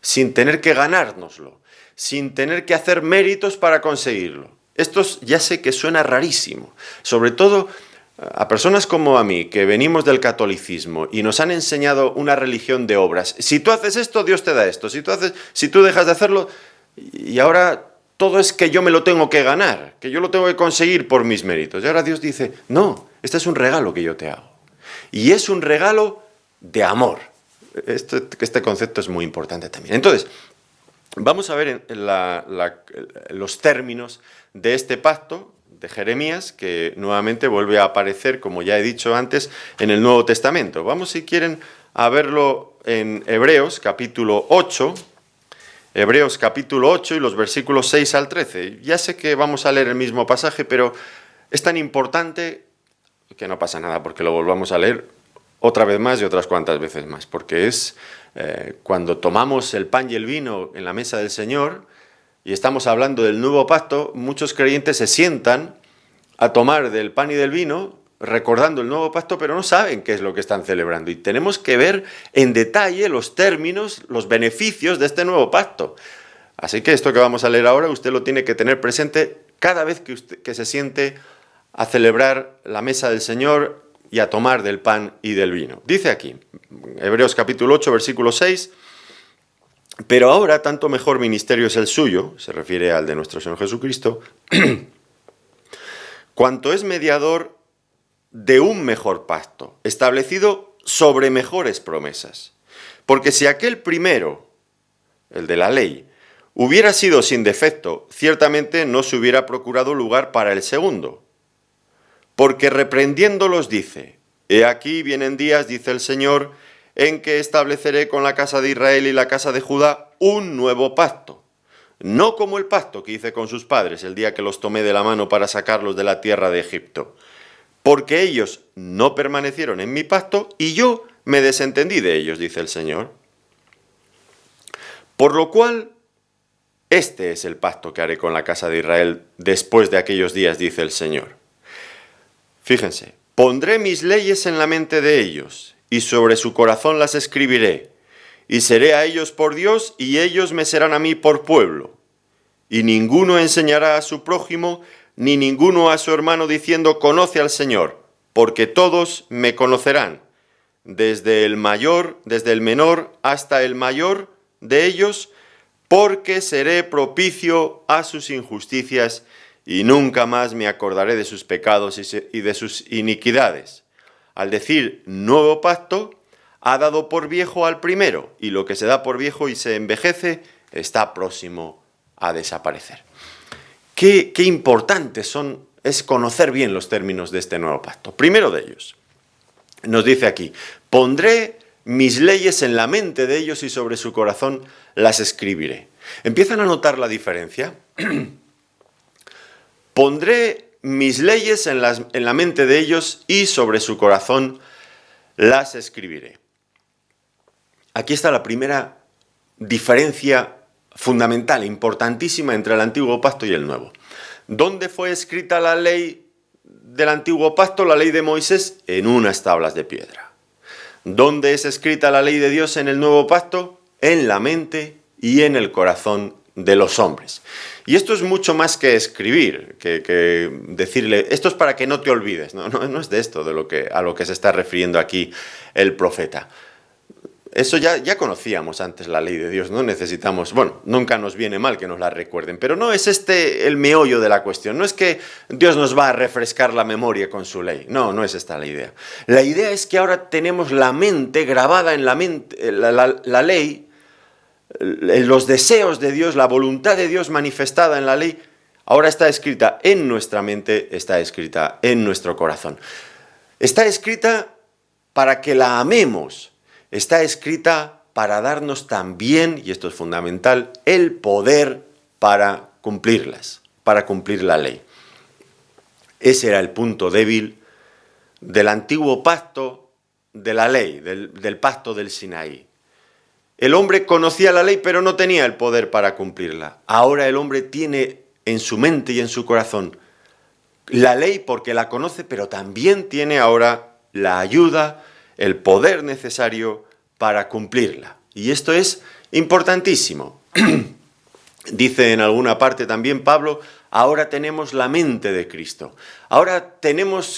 sin tener que ganárnoslo, sin tener que hacer méritos para conseguirlo. Esto ya sé que suena rarísimo, sobre todo a personas como a mí, que venimos del catolicismo y nos han enseñado una religión de obras. Si tú haces esto, Dios te da esto. Si tú dejas de hacerlo, y ahora todo es que yo me lo tengo que ganar, que yo lo tengo que conseguir por mis méritos. Y ahora Dios dice, no, este es un regalo que yo te hago. Y es un regalo de amor. Este concepto es muy importante también. Entonces, vamos a ver los términos de este pacto de Jeremías, que nuevamente vuelve a aparecer, como ya he dicho antes, en el Nuevo Testamento. Vamos, si quieren, a verlo en Hebreos capítulo 8, y los versículos 6 al 13. Ya sé que vamos a leer el mismo pasaje, pero es tan importante que no pasa nada porque lo volvamos a leer otra vez más y otras cuantas veces más, porque es cuando tomamos el pan y el vino en la mesa del Señor y estamos hablando del nuevo pacto, muchos creyentes se sientan a tomar del pan y del vino, recordando el nuevo pacto, pero no saben qué es lo que están celebrando. Y tenemos que ver en detalle los términos, los beneficios de este nuevo pacto. Así que esto que vamos a leer ahora, usted lo tiene que tener presente cada vez que se siente a celebrar la mesa del Señor y a tomar del pan y del vino. Dice aquí, Hebreos capítulo 8, versículo 6, pero ahora tanto mejor ministerio es el suyo, se refiere al de nuestro Señor Jesucristo, cuanto es mediador de un mejor pacto, establecido sobre mejores promesas. Porque si aquel primero, el de la ley, hubiera sido sin defecto, ciertamente no se hubiera procurado lugar para el segundo. Porque reprendiéndolos dice, he aquí vienen días, dice el Señor, en que estableceré con la casa de Israel y la casa de Judá un nuevo pacto. No como el pacto que hice con sus padres el día que los tomé de la mano para sacarlos de la tierra de Egipto. Porque ellos no permanecieron en mi pacto y yo me desentendí de ellos, dice el Señor. Por lo cual, este es el pacto que haré con la casa de Israel después de aquellos días, dice el Señor. Fíjense, pondré mis leyes en la mente de ellos y sobre su corazón las escribiré, y seré a ellos por Dios, y ellos me serán a mí por pueblo. Y ninguno enseñará a su prójimo, ni ninguno a su hermano, diciendo, conoce al Señor, porque todos me conocerán, desde el menor hasta el mayor de ellos, porque seré propicio a sus injusticias, y nunca más me acordaré de sus pecados y de sus iniquidades. Al decir nuevo pacto, ha dado por viejo al primero, y lo que se da por viejo y se envejece está próximo a desaparecer. Qué importante es conocer bien los términos de este nuevo pacto. Primero de ellos, nos dice aquí, pondré mis leyes en la mente de ellos y sobre su corazón las escribiré. ¿Empiezan a notar la diferencia? Pondré mis leyes en la mente de ellos y sobre su corazón las escribiré. Aquí está la primera diferencia fundamental, importantísima entre el antiguo pacto y el nuevo. ¿Dónde fue escrita la ley del antiguo pacto, la ley de Moisés? En unas tablas de piedra. ¿Dónde es escrita la ley de Dios en el nuevo pacto? En la mente y en el corazón de los hombres. Y esto es mucho más que escribir, que decirle, esto es para que no te olvides. No es de esto a lo que se está refiriendo aquí el profeta. Eso ya conocíamos antes la ley de Dios, no necesitamos, nunca nos viene mal que nos la recuerden, pero no es el meollo de la cuestión, no es que Dios nos va a refrescar la memoria con su ley, no es esta la idea. La idea es que ahora tenemos la mente grabada en la mente, la ley, los deseos de Dios, la voluntad de Dios manifestada en la ley, ahora está escrita en nuestra mente, está escrita en nuestro corazón. Está escrita para que la amemos. Está escrita para darnos también, y esto es fundamental, el poder para cumplirlas, para cumplir la ley. Ese era el punto débil del antiguo pacto de la ley, del pacto del Sinaí. El hombre conocía la ley, pero no tenía el poder para cumplirla. Ahora el hombre tiene en su mente y en su corazón la ley porque la conoce, pero también tiene ahora la ayuda, el poder necesario para cumplirla. Y esto es importantísimo. Dice en alguna parte también Pablo, ahora tenemos la mente de Cristo. Ahora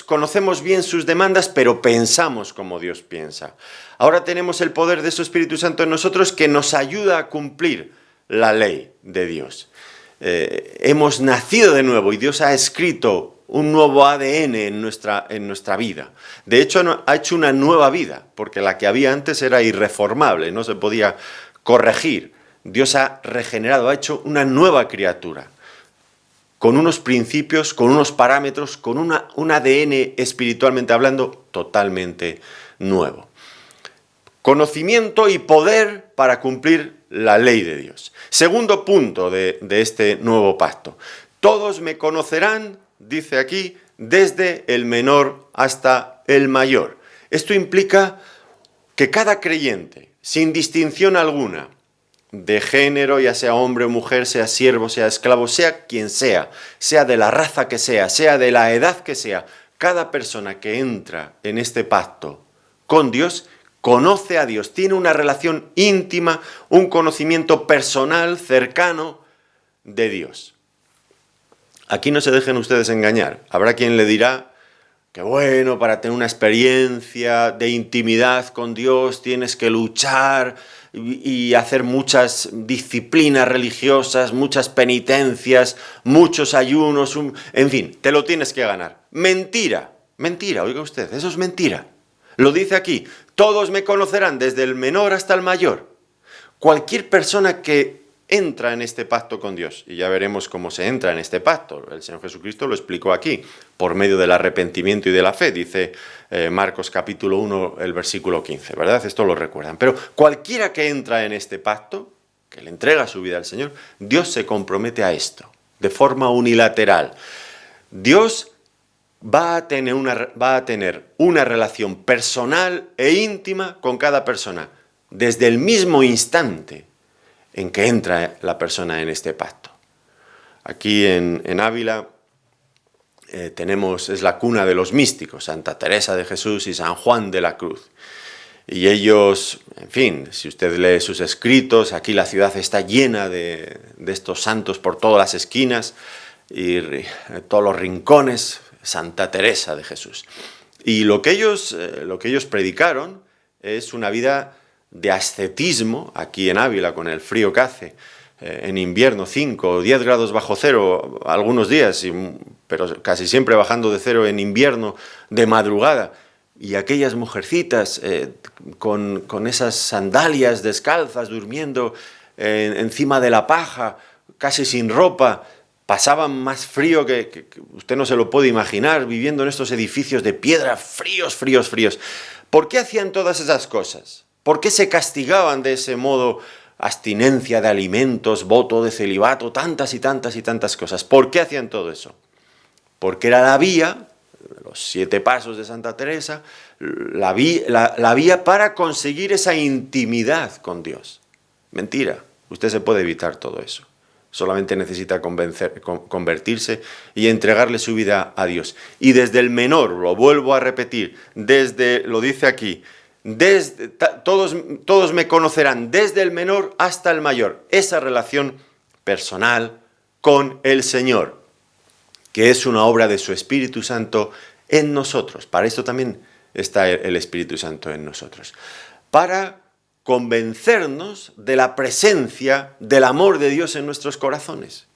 conocemos bien sus demandas, pero pensamos como Dios piensa. Ahora tenemos el poder de su Espíritu Santo en nosotros que nos ayuda a cumplir la ley de Dios. Hemos nacido de nuevo y Dios ha escrito un nuevo ADN en nuestra vida. De hecho, ha hecho una nueva vida, porque la que había antes era irreformable, no se podía corregir. Dios ha regenerado, ha hecho una nueva criatura, con unos principios, con unos parámetros, con un ADN espiritualmente hablando totalmente nuevo. Conocimiento y poder para cumplir la ley de Dios. Segundo punto de este nuevo pacto. Todos me conocerán, dice aquí, desde el menor hasta el mayor. Esto implica que cada creyente, sin distinción alguna, de género, ya sea hombre o mujer, sea siervo, sea esclavo, sea quien sea de la raza que sea de la edad que sea, cada persona que entra en este pacto con Dios conoce a Dios, tiene una relación íntima, un conocimiento personal, cercano de Dios. Aquí no se dejen ustedes engañar. Habrá quien le dirá que bueno, para tener una experiencia de intimidad con Dios tienes que luchar y hacer muchas disciplinas religiosas, muchas penitencias, muchos ayunos, en fin, te lo tienes que ganar. Mentira, mentira, oiga usted, eso es mentira. Lo dice aquí, todos me conocerán desde el menor hasta el mayor. Cualquier persona que entra en este pacto con Dios, y ya veremos cómo se entra en este pacto, el Señor Jesucristo lo explicó aquí, por medio del arrepentimiento y de la fe, dice Marcos capítulo 1, el versículo 15, ¿verdad? Esto lo recuerdan. Pero cualquiera que entra en este pacto, que le entrega su vida al Señor, Dios se compromete a esto, de forma unilateral. Dios va a tener una relación personal e íntima con cada persona, desde el mismo instante en que entra la persona en este pacto. Aquí en Ávila es la cuna de los místicos, Santa Teresa de Jesús y San Juan de la Cruz. Y ellos, en fin, si usted lee sus escritos, aquí la ciudad está llena de estos santos por todas las esquinas y todos los rincones, Santa Teresa de Jesús. Y lo que ellos predicaron es una vida de ascetismo, aquí en Ávila, con el frío que hace, en invierno 5 o 10 grados bajo cero algunos días, pero casi siempre bajando de cero en invierno, de madrugada. Y aquellas mujercitas con esas sandalias descalzas, durmiendo encima de la paja, casi sin ropa, pasaban más frío que usted no se lo puede imaginar, viviendo en estos edificios de piedra, fríos, fríos, fríos. ¿Por qué hacían todas esas cosas? ¿Por qué se castigaban de ese modo? Abstinencia de alimentos, voto de celibato, tantas y tantas y tantas cosas. ¿Por qué hacían todo eso? Porque era la vía, los 7 pasos de Santa Teresa, la vía para conseguir esa intimidad con Dios. Mentira, usted se puede evitar todo eso. Solamente necesita convertirse y entregarle su vida a Dios. Y desde el menor, lo vuelvo a repetir, lo dice aquí, todos me conocerán desde el menor hasta el mayor. Esa relación personal con el Señor, que es una obra de su Espíritu Santo en nosotros. Para esto también está el Espíritu Santo en nosotros. Para convencernos de la presencia del amor de Dios en nuestros corazones.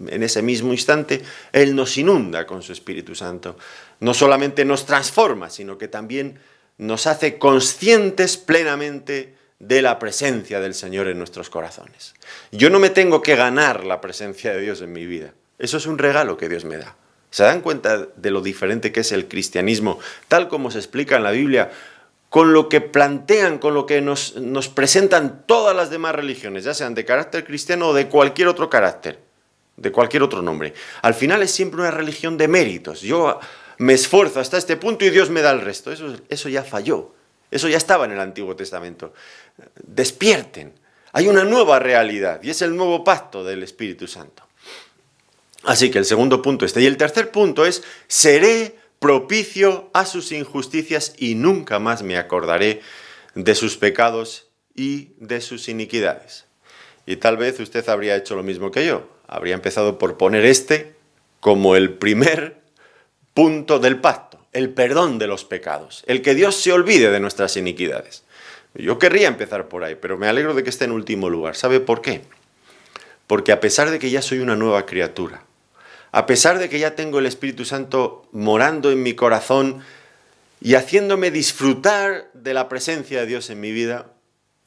En ese mismo instante, Él nos inunda con su Espíritu Santo. No solamente nos transforma, sino que también nos hace conscientes plenamente de la presencia del Señor en nuestros corazones. Yo no me tengo que ganar la presencia de Dios en mi vida. Eso es un regalo que Dios me da. ¿Se dan cuenta de lo diferente que es el cristianismo, tal como se explica en la Biblia, con lo que plantean, con lo que nos presentan todas las demás religiones, ya sean de carácter cristiano o de cualquier otro carácter, de cualquier otro nombre? Al final es siempre una religión de méritos. Yo me esfuerzo hasta este punto y Dios me da el resto. Eso ya falló. Eso ya estaba en el Antiguo Testamento. Despierten. Hay una nueva realidad y es el nuevo pacto del Espíritu Santo. Así que el segundo punto Y el tercer punto es: seré propicio a sus injusticias y nunca más me acordaré de sus pecados y de sus iniquidades. Y tal vez usted habría hecho lo mismo que yo. Habría empezado por poner como el primer punto del pacto, el perdón de los pecados, el que Dios se olvide de nuestras iniquidades. Yo querría empezar por ahí, pero me alegro de que esté en último lugar. ¿Sabe por qué? Porque a pesar de que ya soy una nueva criatura, a pesar de que ya tengo el Espíritu Santo morando en mi corazón y haciéndome disfrutar de la presencia de Dios en mi vida,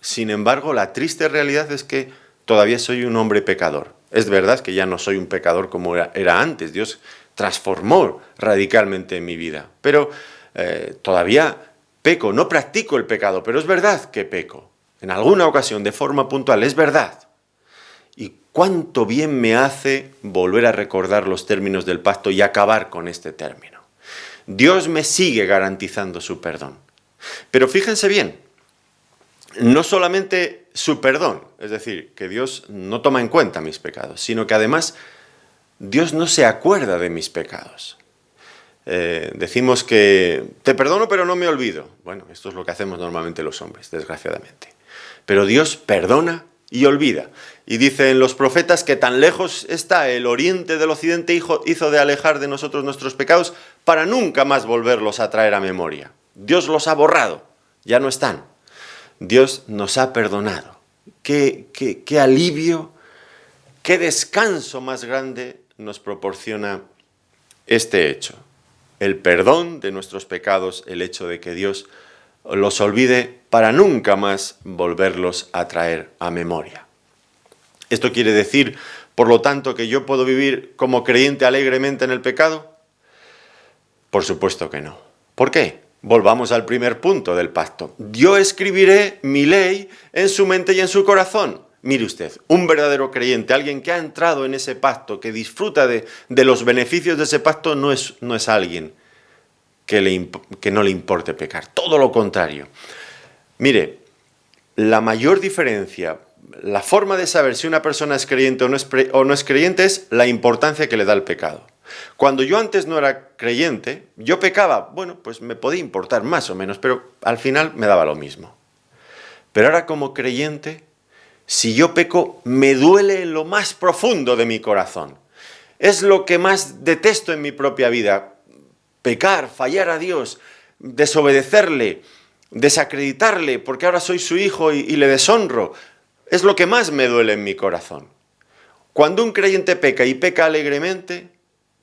sin embargo, la triste realidad es que todavía soy un hombre pecador. Es verdad que ya no soy un pecador como era antes. Dios transformó radicalmente en mi vida. Pero todavía peco, no practico el pecado, pero es verdad que peco. En alguna ocasión, de forma puntual, es verdad. Y cuánto bien me hace volver a recordar los términos del pacto y acabar con este término. Dios me sigue garantizando su perdón. Pero fíjense bien, no solamente su perdón, es decir, que Dios no toma en cuenta mis pecados, sino que además Dios no se acuerda de mis pecados. Decimos que te perdono pero no me olvido. Bueno, esto es lo que hacemos normalmente los hombres, desgraciadamente. Pero Dios perdona y olvida. Y dicen los profetas que tan lejos está el oriente del occidente hizo de alejar de nosotros nuestros pecados para nunca más volverlos a traer a memoria. Dios los ha borrado, ya no están. Dios nos ha perdonado. Qué alivio, qué descanso más grande nos proporciona este hecho. El perdón de nuestros pecados, el hecho de que Dios los olvide para nunca más volverlos a traer a memoria. ¿Esto quiere decir, por lo tanto, que yo puedo vivir como creyente alegremente en el pecado? Por supuesto que no. ¿Por qué? Volvamos al primer punto del pacto. Yo escribiré mi ley en su mente y en su corazón. Mire usted, un verdadero creyente, alguien que ha entrado en ese pacto, que disfruta de los beneficios de ese pacto, no es alguien que no le importe pecar. Todo lo contrario. Mire, la mayor diferencia, la forma de saber si una persona es creyente o no es creyente es la importancia que le da el pecado. Cuando yo antes no era creyente, yo pecaba, bueno, pues me podía importar más o menos, pero al final me daba lo mismo. Pero ahora como creyente, si yo peco, me duele en lo más profundo de mi corazón. Es lo que más detesto en mi propia vida. Pecar, fallar a Dios, desobedecerle, desacreditarle, porque ahora soy su hijo y le deshonro. Es lo que más me duele en mi corazón. Cuando un creyente peca y peca alegremente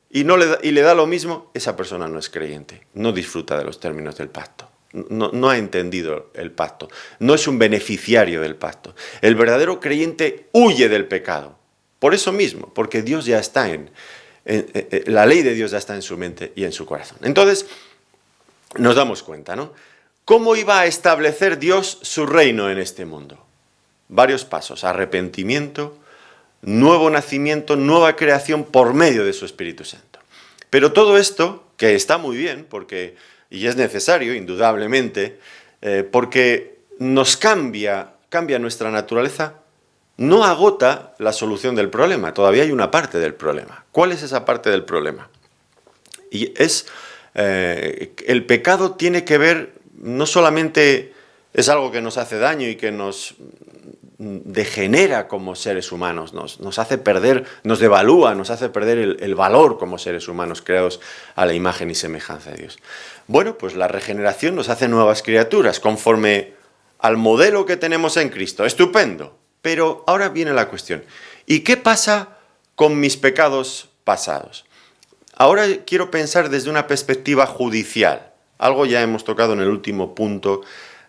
y le da lo mismo, esa persona no es creyente, no disfruta de los términos del pacto. No ha entendido el pacto, no es un beneficiario del pacto. El verdadero creyente huye del pecado, por eso mismo, porque Dios ya está la ley de Dios ya está en su mente y en su corazón. Entonces, nos damos cuenta, ¿no? ¿Cómo iba a establecer Dios su reino en este mundo? Varios pasos: arrepentimiento, nuevo nacimiento, nueva creación por medio de su Espíritu Santo. Pero todo esto, que está muy bien, y es necesario, indudablemente, porque nos cambia nuestra naturaleza, no agota la solución del problema. Todavía hay una parte del problema. ¿Cuál es esa parte del problema? Y el pecado tiene que ver, no solamente es algo que nos hace daño y que nos degenera como seres humanos, nos hace perder, nos devalúa, nos hace perder el valor como seres humanos creados a la imagen y semejanza de Dios. Bueno, pues la regeneración nos hace nuevas criaturas conforme al modelo que tenemos en Cristo. Estupendo. Pero ahora viene la cuestión. ¿Y qué pasa con mis pecados pasados? Ahora quiero pensar desde una perspectiva judicial. Algo ya hemos tocado en el último punto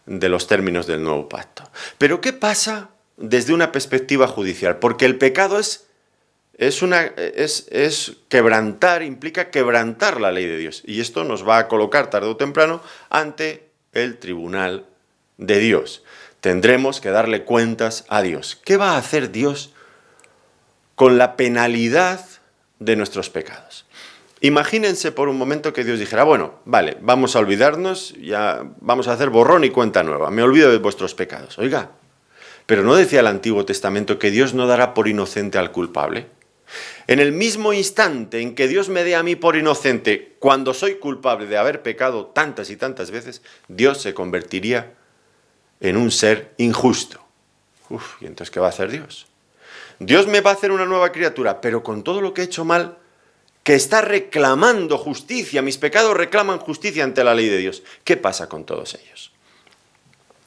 de los términos del nuevo pacto. Pero ¿qué pasa desde una perspectiva judicial? Porque el pecado es quebrantar, implica quebrantar la ley de Dios. Y esto nos va a colocar tarde o temprano ante el tribunal de Dios. Tendremos que darle cuentas a Dios. ¿Qué va a hacer Dios con la penalidad de nuestros pecados? Imagínense por un momento que Dios dijera, bueno, vale, vamos a olvidarnos, ya vamos a hacer borrón y cuenta nueva, me olvido de vuestros pecados. Oiga, pero ¿no decía el Antiguo Testamento que Dios no dará por inocente al culpable? En el mismo instante en que Dios me dé a mí por inocente, cuando soy culpable de haber pecado tantas y tantas veces, Dios se convertiría en un ser injusto. ¿Y entonces qué va a hacer Dios? Dios me va a hacer una nueva criatura, pero con todo lo que he hecho mal, que está reclamando justicia, mis pecados reclaman justicia ante la ley de Dios. ¿Qué pasa con todos ellos?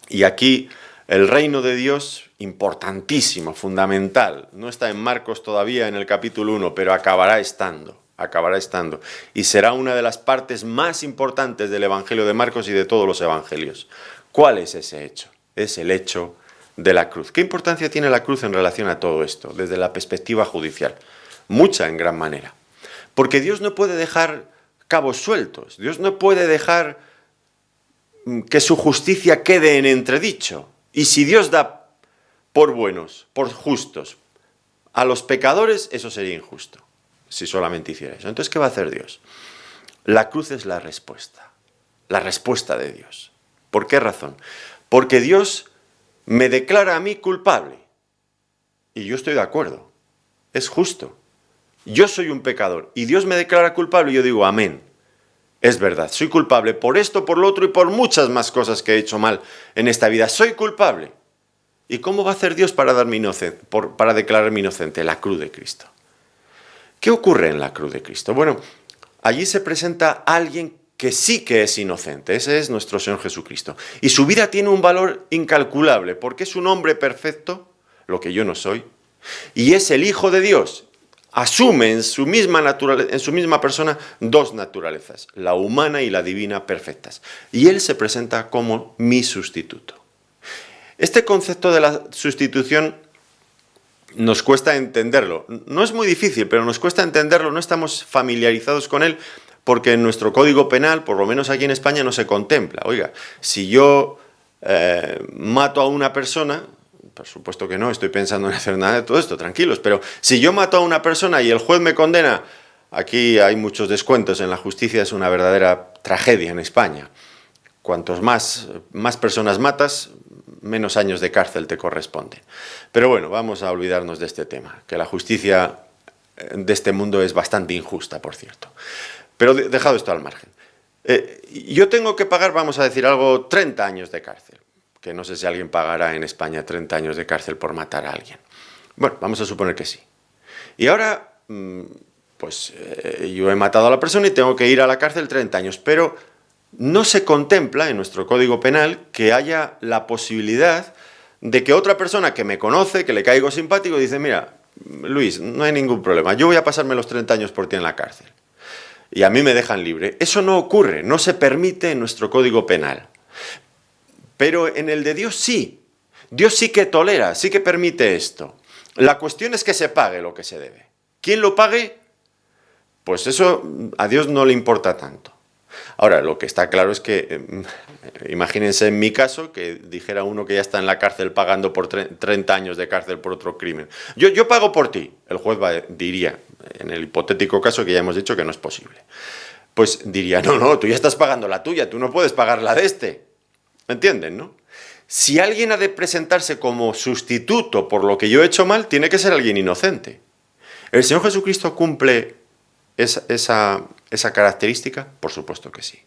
Y aquí el reino de Dios, importantísimo, fundamental, no está en Marcos todavía en el capítulo 1, pero acabará estando. Y será una de las partes más importantes del Evangelio de Marcos y de todos los evangelios. ¿Cuál es ese hecho? Es el hecho de la cruz. ¿Qué importancia tiene la cruz en relación a todo esto, desde la perspectiva judicial? Mucha, en gran manera. Porque Dios no puede dejar cabos sueltos. Dios no puede dejar que su justicia quede en entredicho. Y si Dios da por buenos, por justos, a los pecadores, eso sería injusto, si solamente hiciera eso. Entonces, ¿qué va a hacer Dios? La cruz es la respuesta de Dios. ¿Por qué razón? Porque Dios me declara a mí culpable. Y yo estoy de acuerdo. Es justo. Yo soy un pecador y Dios me declara culpable y yo digo amén. Es verdad, soy culpable por esto, por lo otro y por muchas más cosas que he hecho mal en esta vida. Soy culpable. ¿Y cómo va a hacer Dios para declararme inocente? La cruz de Cristo. ¿Qué ocurre en la cruz de Cristo? Bueno, allí se presenta alguien que sí que es inocente. Ese es nuestro Señor Jesucristo. Y su vida tiene un valor incalculable porque es un hombre perfecto, lo que yo no soy, y es el Hijo de Dios. Asume en su misma persona dos naturalezas, la humana y la divina perfectas. Y Él se presenta como mi sustituto. Este concepto de la sustitución nos cuesta entenderlo. No es muy difícil, pero nos cuesta entenderlo, no estamos familiarizados con él, porque en nuestro Código Penal, por lo menos aquí en España, no se contempla. Oiga, si yo mato a una persona, por supuesto que no, estoy pensando en hacer nada de todo esto, tranquilos, pero si yo mato a una persona y el juez me condena, aquí hay muchos descuentos en la justicia, es una verdadera tragedia en España. Cuantos más personas matas, menos años de cárcel te corresponden. Pero bueno, vamos a olvidarnos de este tema, que la justicia de este mundo es bastante injusta, por cierto. Pero dejado esto al margen. Yo tengo que pagar, vamos a decir algo, 30 años de cárcel, que no sé si alguien pagará en España 30 años de cárcel por matar a alguien. Bueno, vamos a suponer que sí. Y ahora, pues yo he matado a la persona y tengo que ir a la cárcel 30 años, pero no se contempla en nuestro Código Penal que haya la posibilidad de que otra persona que me conoce, que le caigo simpático, dice, mira, Luis, no hay ningún problema, yo voy a pasarme los 30 años por ti en la cárcel. Y a mí me dejan libre. Eso no ocurre, no se permite en nuestro Código Penal. Pero en el de Dios sí. Dios sí que tolera, sí que permite esto. La cuestión es que se pague lo que se debe. ¿Quién lo pague? Pues eso a Dios no le importa tanto. Ahora, lo que está claro es que, imagínense en mi caso, que dijera uno que ya está en la cárcel pagando por 30 años de cárcel por otro crimen. Yo pago por ti. El juez diría, en el hipotético caso que ya hemos dicho que no es posible, pues diría, no, tú ya estás pagando la tuya, tú no puedes pagar la de este. ¿Entienden, no? Si alguien ha de presentarse como sustituto por lo que yo he hecho mal, tiene que ser alguien inocente. ¿El Señor Jesucristo cumple esa característica? Por supuesto que sí.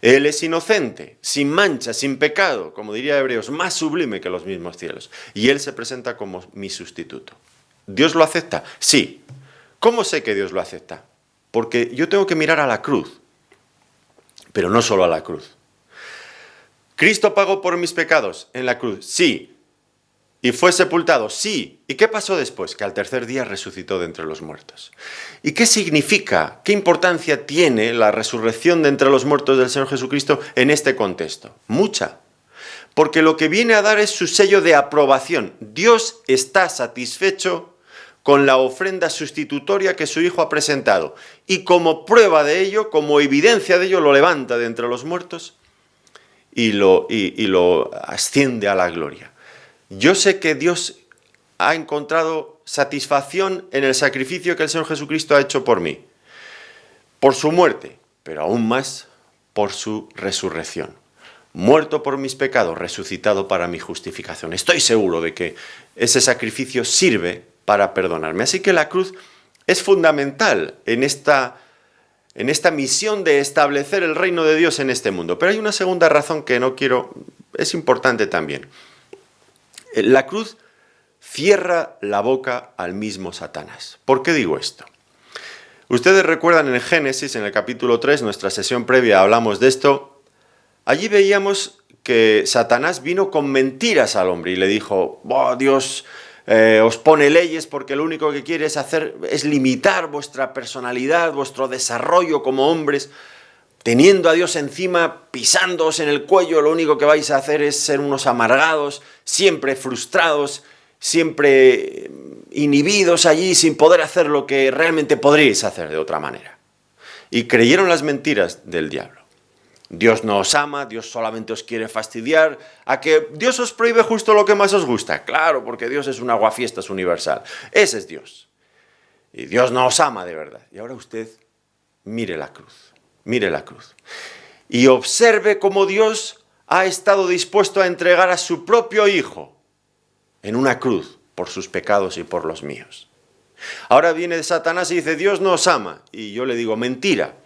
Él es inocente, sin mancha, sin pecado, como diría Hebreos, más sublime que los mismos cielos. Y Él se presenta como mi sustituto. ¿Dios lo acepta? Sí. ¿Cómo sé que Dios lo acepta? Porque yo tengo que mirar a la cruz, pero no solo a la cruz. ¿Cristo pagó por mis pecados en la cruz? Sí. ¿Y fue sepultado? Sí. ¿Y qué pasó después? Que al tercer día resucitó de entre los muertos. ¿Y qué significa, qué importancia tiene la resurrección de entre los muertos del Señor Jesucristo en este contexto? Mucha. Porque lo que viene a dar es su sello de aprobación. Dios está satisfecho con la ofrenda sustitutoria que su Hijo ha presentado. Y como prueba de ello, como evidencia de ello, lo levanta de entre los muertos y lo asciende a la gloria. Yo sé que Dios ha encontrado satisfacción en el sacrificio que el Señor Jesucristo ha hecho por mí, por su muerte, pero aún más por su resurrección. Muerto por mis pecados, resucitado para mi justificación. Estoy seguro de que ese sacrificio sirve para perdonarme. Así que la cruz es fundamental en esta misión de establecer el reino de Dios en este mundo. Pero hay una segunda razón que no quiero, es importante también. La cruz cierra la boca al mismo Satanás. ¿Por qué digo esto? Ustedes recuerdan en el Génesis, en el capítulo 3, nuestra sesión previa hablamos de esto. Allí veíamos que Satanás vino con mentiras al hombre y le dijo, Dios os pone leyes porque lo único que quiere es limitar vuestra personalidad, vuestro desarrollo como hombres. Teniendo a Dios encima, pisándoos en el cuello, lo único que vais a hacer es ser unos amargados, siempre frustrados, siempre inhibidos allí sin poder hacer lo que realmente podríais hacer de otra manera. Y creyeron las mentiras del diablo. Dios no os ama, Dios solamente os quiere fastidiar, a que Dios os prohíbe justo lo que más os gusta. Claro, porque Dios es un aguafiestas universal. Ese es Dios. Y Dios no os ama de verdad. Y ahora usted mire la cruz. Mire la cruz. Y observe cómo Dios ha estado dispuesto a entregar a su propio Hijo en una cruz por sus pecados y por los míos. Ahora viene Satanás y dice, Dios nos ama. Y yo le digo, mentira.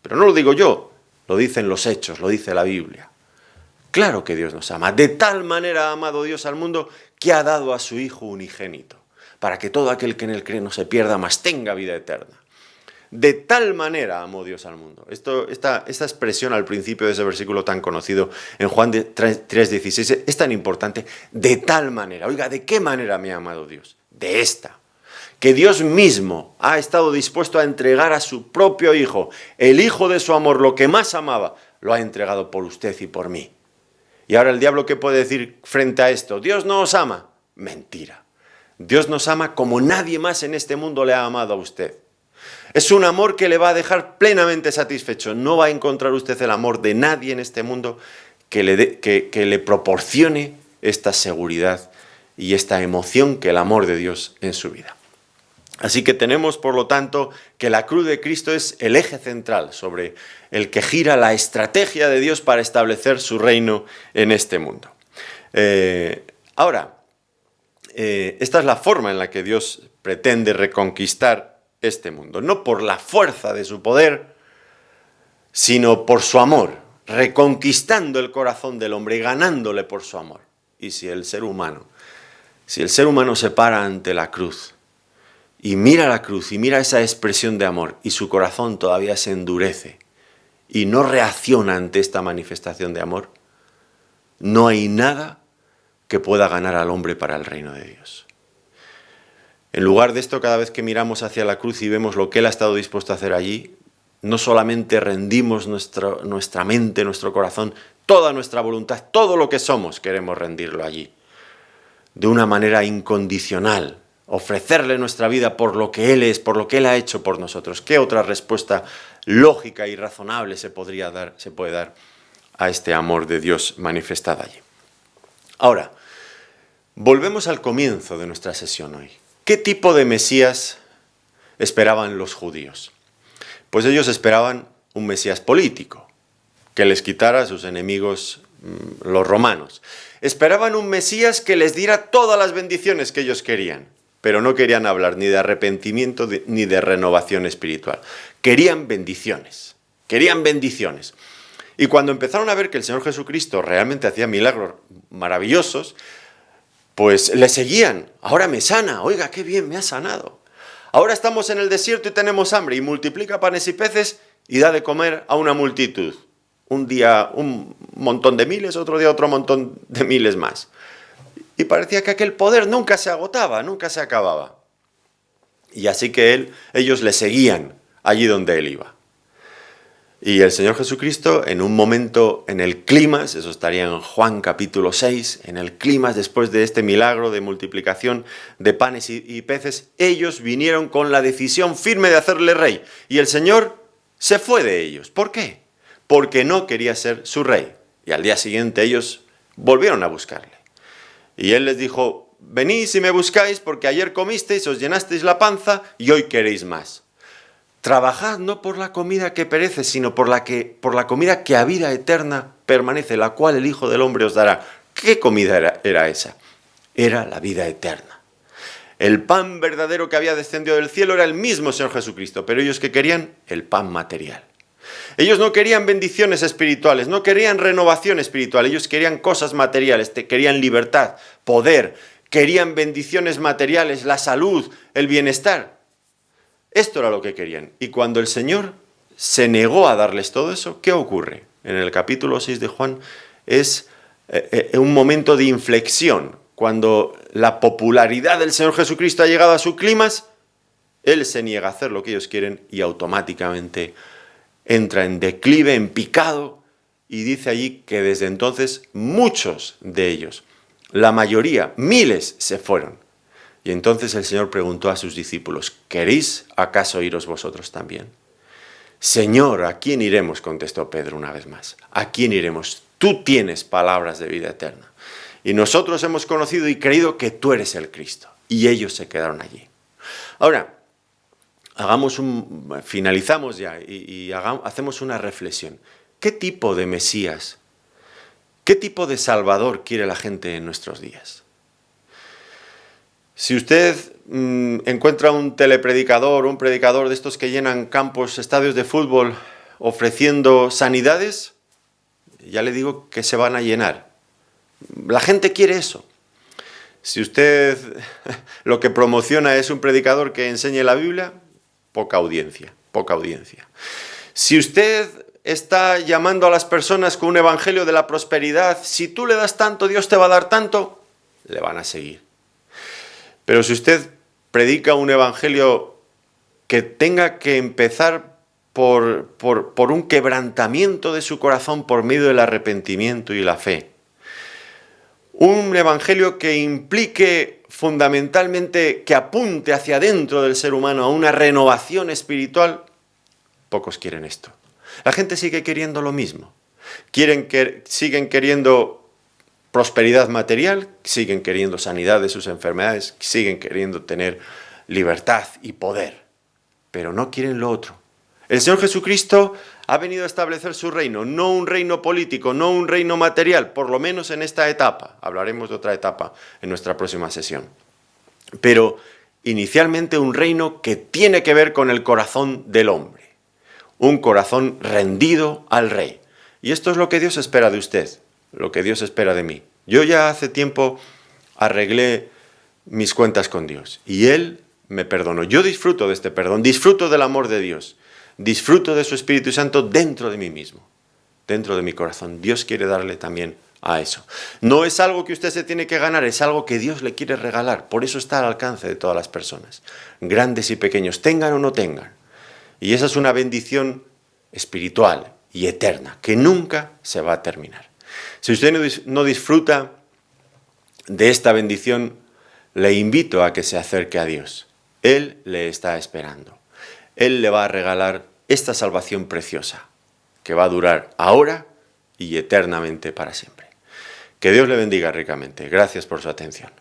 Pero no lo digo yo, lo dicen los hechos, lo dice la Biblia. Claro que Dios nos ama. De tal manera ha amado Dios al mundo que ha dado a su Hijo unigénito, para que todo aquel que en él cree no se pierda, mas tenga vida eterna. De tal manera amó Dios al mundo. Esta expresión al principio de ese versículo tan conocido en Juan 3:16 es tan importante. De tal manera. Oiga, ¿de qué manera me ha amado Dios? De esta. Que Dios mismo ha estado dispuesto a entregar a su propio Hijo, el Hijo de su amor, lo que más amaba, lo ha entregado por usted y por mí. Y ahora el diablo, ¿qué puede decir frente a esto? ¿Dios no os ama? Mentira. Dios nos ama como nadie más en este mundo le ha amado a usted. Es un amor que le va a dejar plenamente satisfecho. No va a encontrar usted el amor de nadie en este mundo que le proporcione esta seguridad y esta emoción que el amor de Dios en su vida. Así que tenemos, por lo tanto, que la cruz de Cristo es el eje central sobre el que gira la estrategia de Dios para establecer su reino en este mundo. Esta es la forma en la que Dios pretende reconquistar este mundo, no por la fuerza de su poder, sino por su amor, reconquistando el corazón del hombre y ganándole por su amor. Y si el ser humano se para ante la cruz y mira la cruz y mira esa expresión de amor y su corazón todavía se endurece y no reacciona ante esta manifestación de amor, no hay nada que pueda ganar al hombre para el reino de Dios. En lugar de esto, cada vez que miramos hacia la cruz y vemos lo que Él ha estado dispuesto a hacer allí, no solamente rendimos nuestra mente, nuestro corazón, toda nuestra voluntad, todo lo que somos, queremos rendirlo allí. De una manera incondicional, ofrecerle nuestra vida por lo que Él es, por lo que Él ha hecho por nosotros. ¿Qué otra respuesta lógica y razonable se puede dar a este amor de Dios manifestado allí? Ahora, volvemos al comienzo de nuestra sesión hoy. ¿Qué tipo de Mesías esperaban los judíos? Pues ellos esperaban un Mesías político, que les quitara a sus enemigos los romanos. Esperaban un Mesías que les diera todas las bendiciones que ellos querían, pero no querían hablar ni de arrepentimiento ni de renovación espiritual. Querían bendiciones, Y cuando empezaron a ver que el Señor Jesucristo realmente hacía milagros maravillosos, pues le seguían. Ahora me sana, oiga, qué bien, me ha sanado. Ahora estamos en el desierto y tenemos hambre y multiplica panes y peces y da de comer a una multitud. Un día un montón de miles, otro día otro montón de miles más. Y parecía que aquel poder nunca se agotaba, nunca se acababa. Y así que ellos le seguían allí donde Él iba. Y el Señor Jesucristo, en un momento, en el clímax, eso estaría en Juan capítulo 6, en el clímax, después de este milagro de multiplicación de panes y peces, ellos vinieron con la decisión firme de hacerle rey. Y el Señor se fue de ellos. ¿Por qué? Porque no quería ser su rey. Y al día siguiente ellos volvieron a buscarle. Y Él les dijo, venís y me buscáis porque ayer comisteis, os llenasteis la panza y hoy queréis más. Trabajad no por la comida que perece, sino por la comida que a vida eterna permanece, la cual el Hijo del Hombre os dará. ¿Qué comida era esa? Era la vida eterna. El pan verdadero que había descendido del cielo era el mismo Señor Jesucristo, pero ellos ¿qué querían? El pan material. Ellos no querían bendiciones espirituales, no querían renovación espiritual, ellos querían cosas materiales, querían libertad, poder, querían bendiciones materiales, la salud, el bienestar. Esto era lo que querían. Y cuando el Señor se negó a darles todo eso, ¿qué ocurre? En el capítulo 6 de Juan es un momento de inflexión. Cuando la popularidad del Señor Jesucristo ha llegado a su clímax, Él se niega a hacer lo que ellos quieren y automáticamente entra en declive, en picado, y dice allí que desde entonces muchos de ellos, la mayoría, miles, se fueron. Y entonces el Señor preguntó a sus discípulos, ¿queréis acaso iros vosotros también? Señor, ¿a quién iremos?, contestó Pedro una vez más. ¿A quién iremos? Tú tienes palabras de vida eterna. Y nosotros hemos conocido y creído que tú eres el Cristo. Y ellos se quedaron allí. Ahora, finalizamos ya y hacemos una reflexión. ¿Qué tipo de Mesías ¿Qué tipo de Salvador quiere la gente en nuestros días? Si usted encuentra un telepredicador, un predicador de estos que llenan campos, estadios de fútbol, ofreciendo sanidades, ya le digo que se van a llenar. La gente quiere eso. Si usted lo que promociona es un predicador que enseñe la Biblia, poca audiencia, poca audiencia. Si usted está llamando a las personas con un evangelio de la prosperidad, si tú le das tanto, Dios te va a dar tanto, le van a seguir. Pero si usted predica un evangelio que tenga que empezar por un quebrantamiento de su corazón por medio del arrepentimiento y la fe, un evangelio que implique fundamentalmente, que apunte hacia adentro del ser humano a una renovación espiritual, pocos quieren esto. La gente sigue queriendo lo mismo. Siguen queriendo prosperidad material, siguen queriendo sanidad de sus enfermedades, siguen queriendo tener libertad y poder, pero no quieren lo otro. El Señor Jesucristo ha venido a establecer su reino, no un reino político, no un reino material, por lo menos en esta etapa. Hablaremos de otra etapa en nuestra próxima sesión. Pero inicialmente un reino que tiene que ver con el corazón del hombre, un corazón rendido al Rey. Y esto es lo que Dios espera de usted, lo que Dios espera de mí. Yo ya hace tiempo arreglé mis cuentas con Dios y Él me perdonó. Yo disfruto de este perdón, disfruto del amor de Dios, disfruto de su Espíritu Santo dentro de mí mismo, dentro de mi corazón. Dios quiere darle también a eso. No es algo que usted se tiene que ganar, es algo que Dios le quiere regalar. Por eso está al alcance de todas las personas, grandes y pequeños, tengan o no tengan. Y esa es una bendición espiritual y eterna, que nunca se va a terminar. Si usted no disfruta de esta bendición, le invito a que se acerque a Dios. Él le está esperando. Él le va a regalar esta salvación preciosa, que va a durar ahora y eternamente para siempre. Que Dios le bendiga ricamente. Gracias por su atención.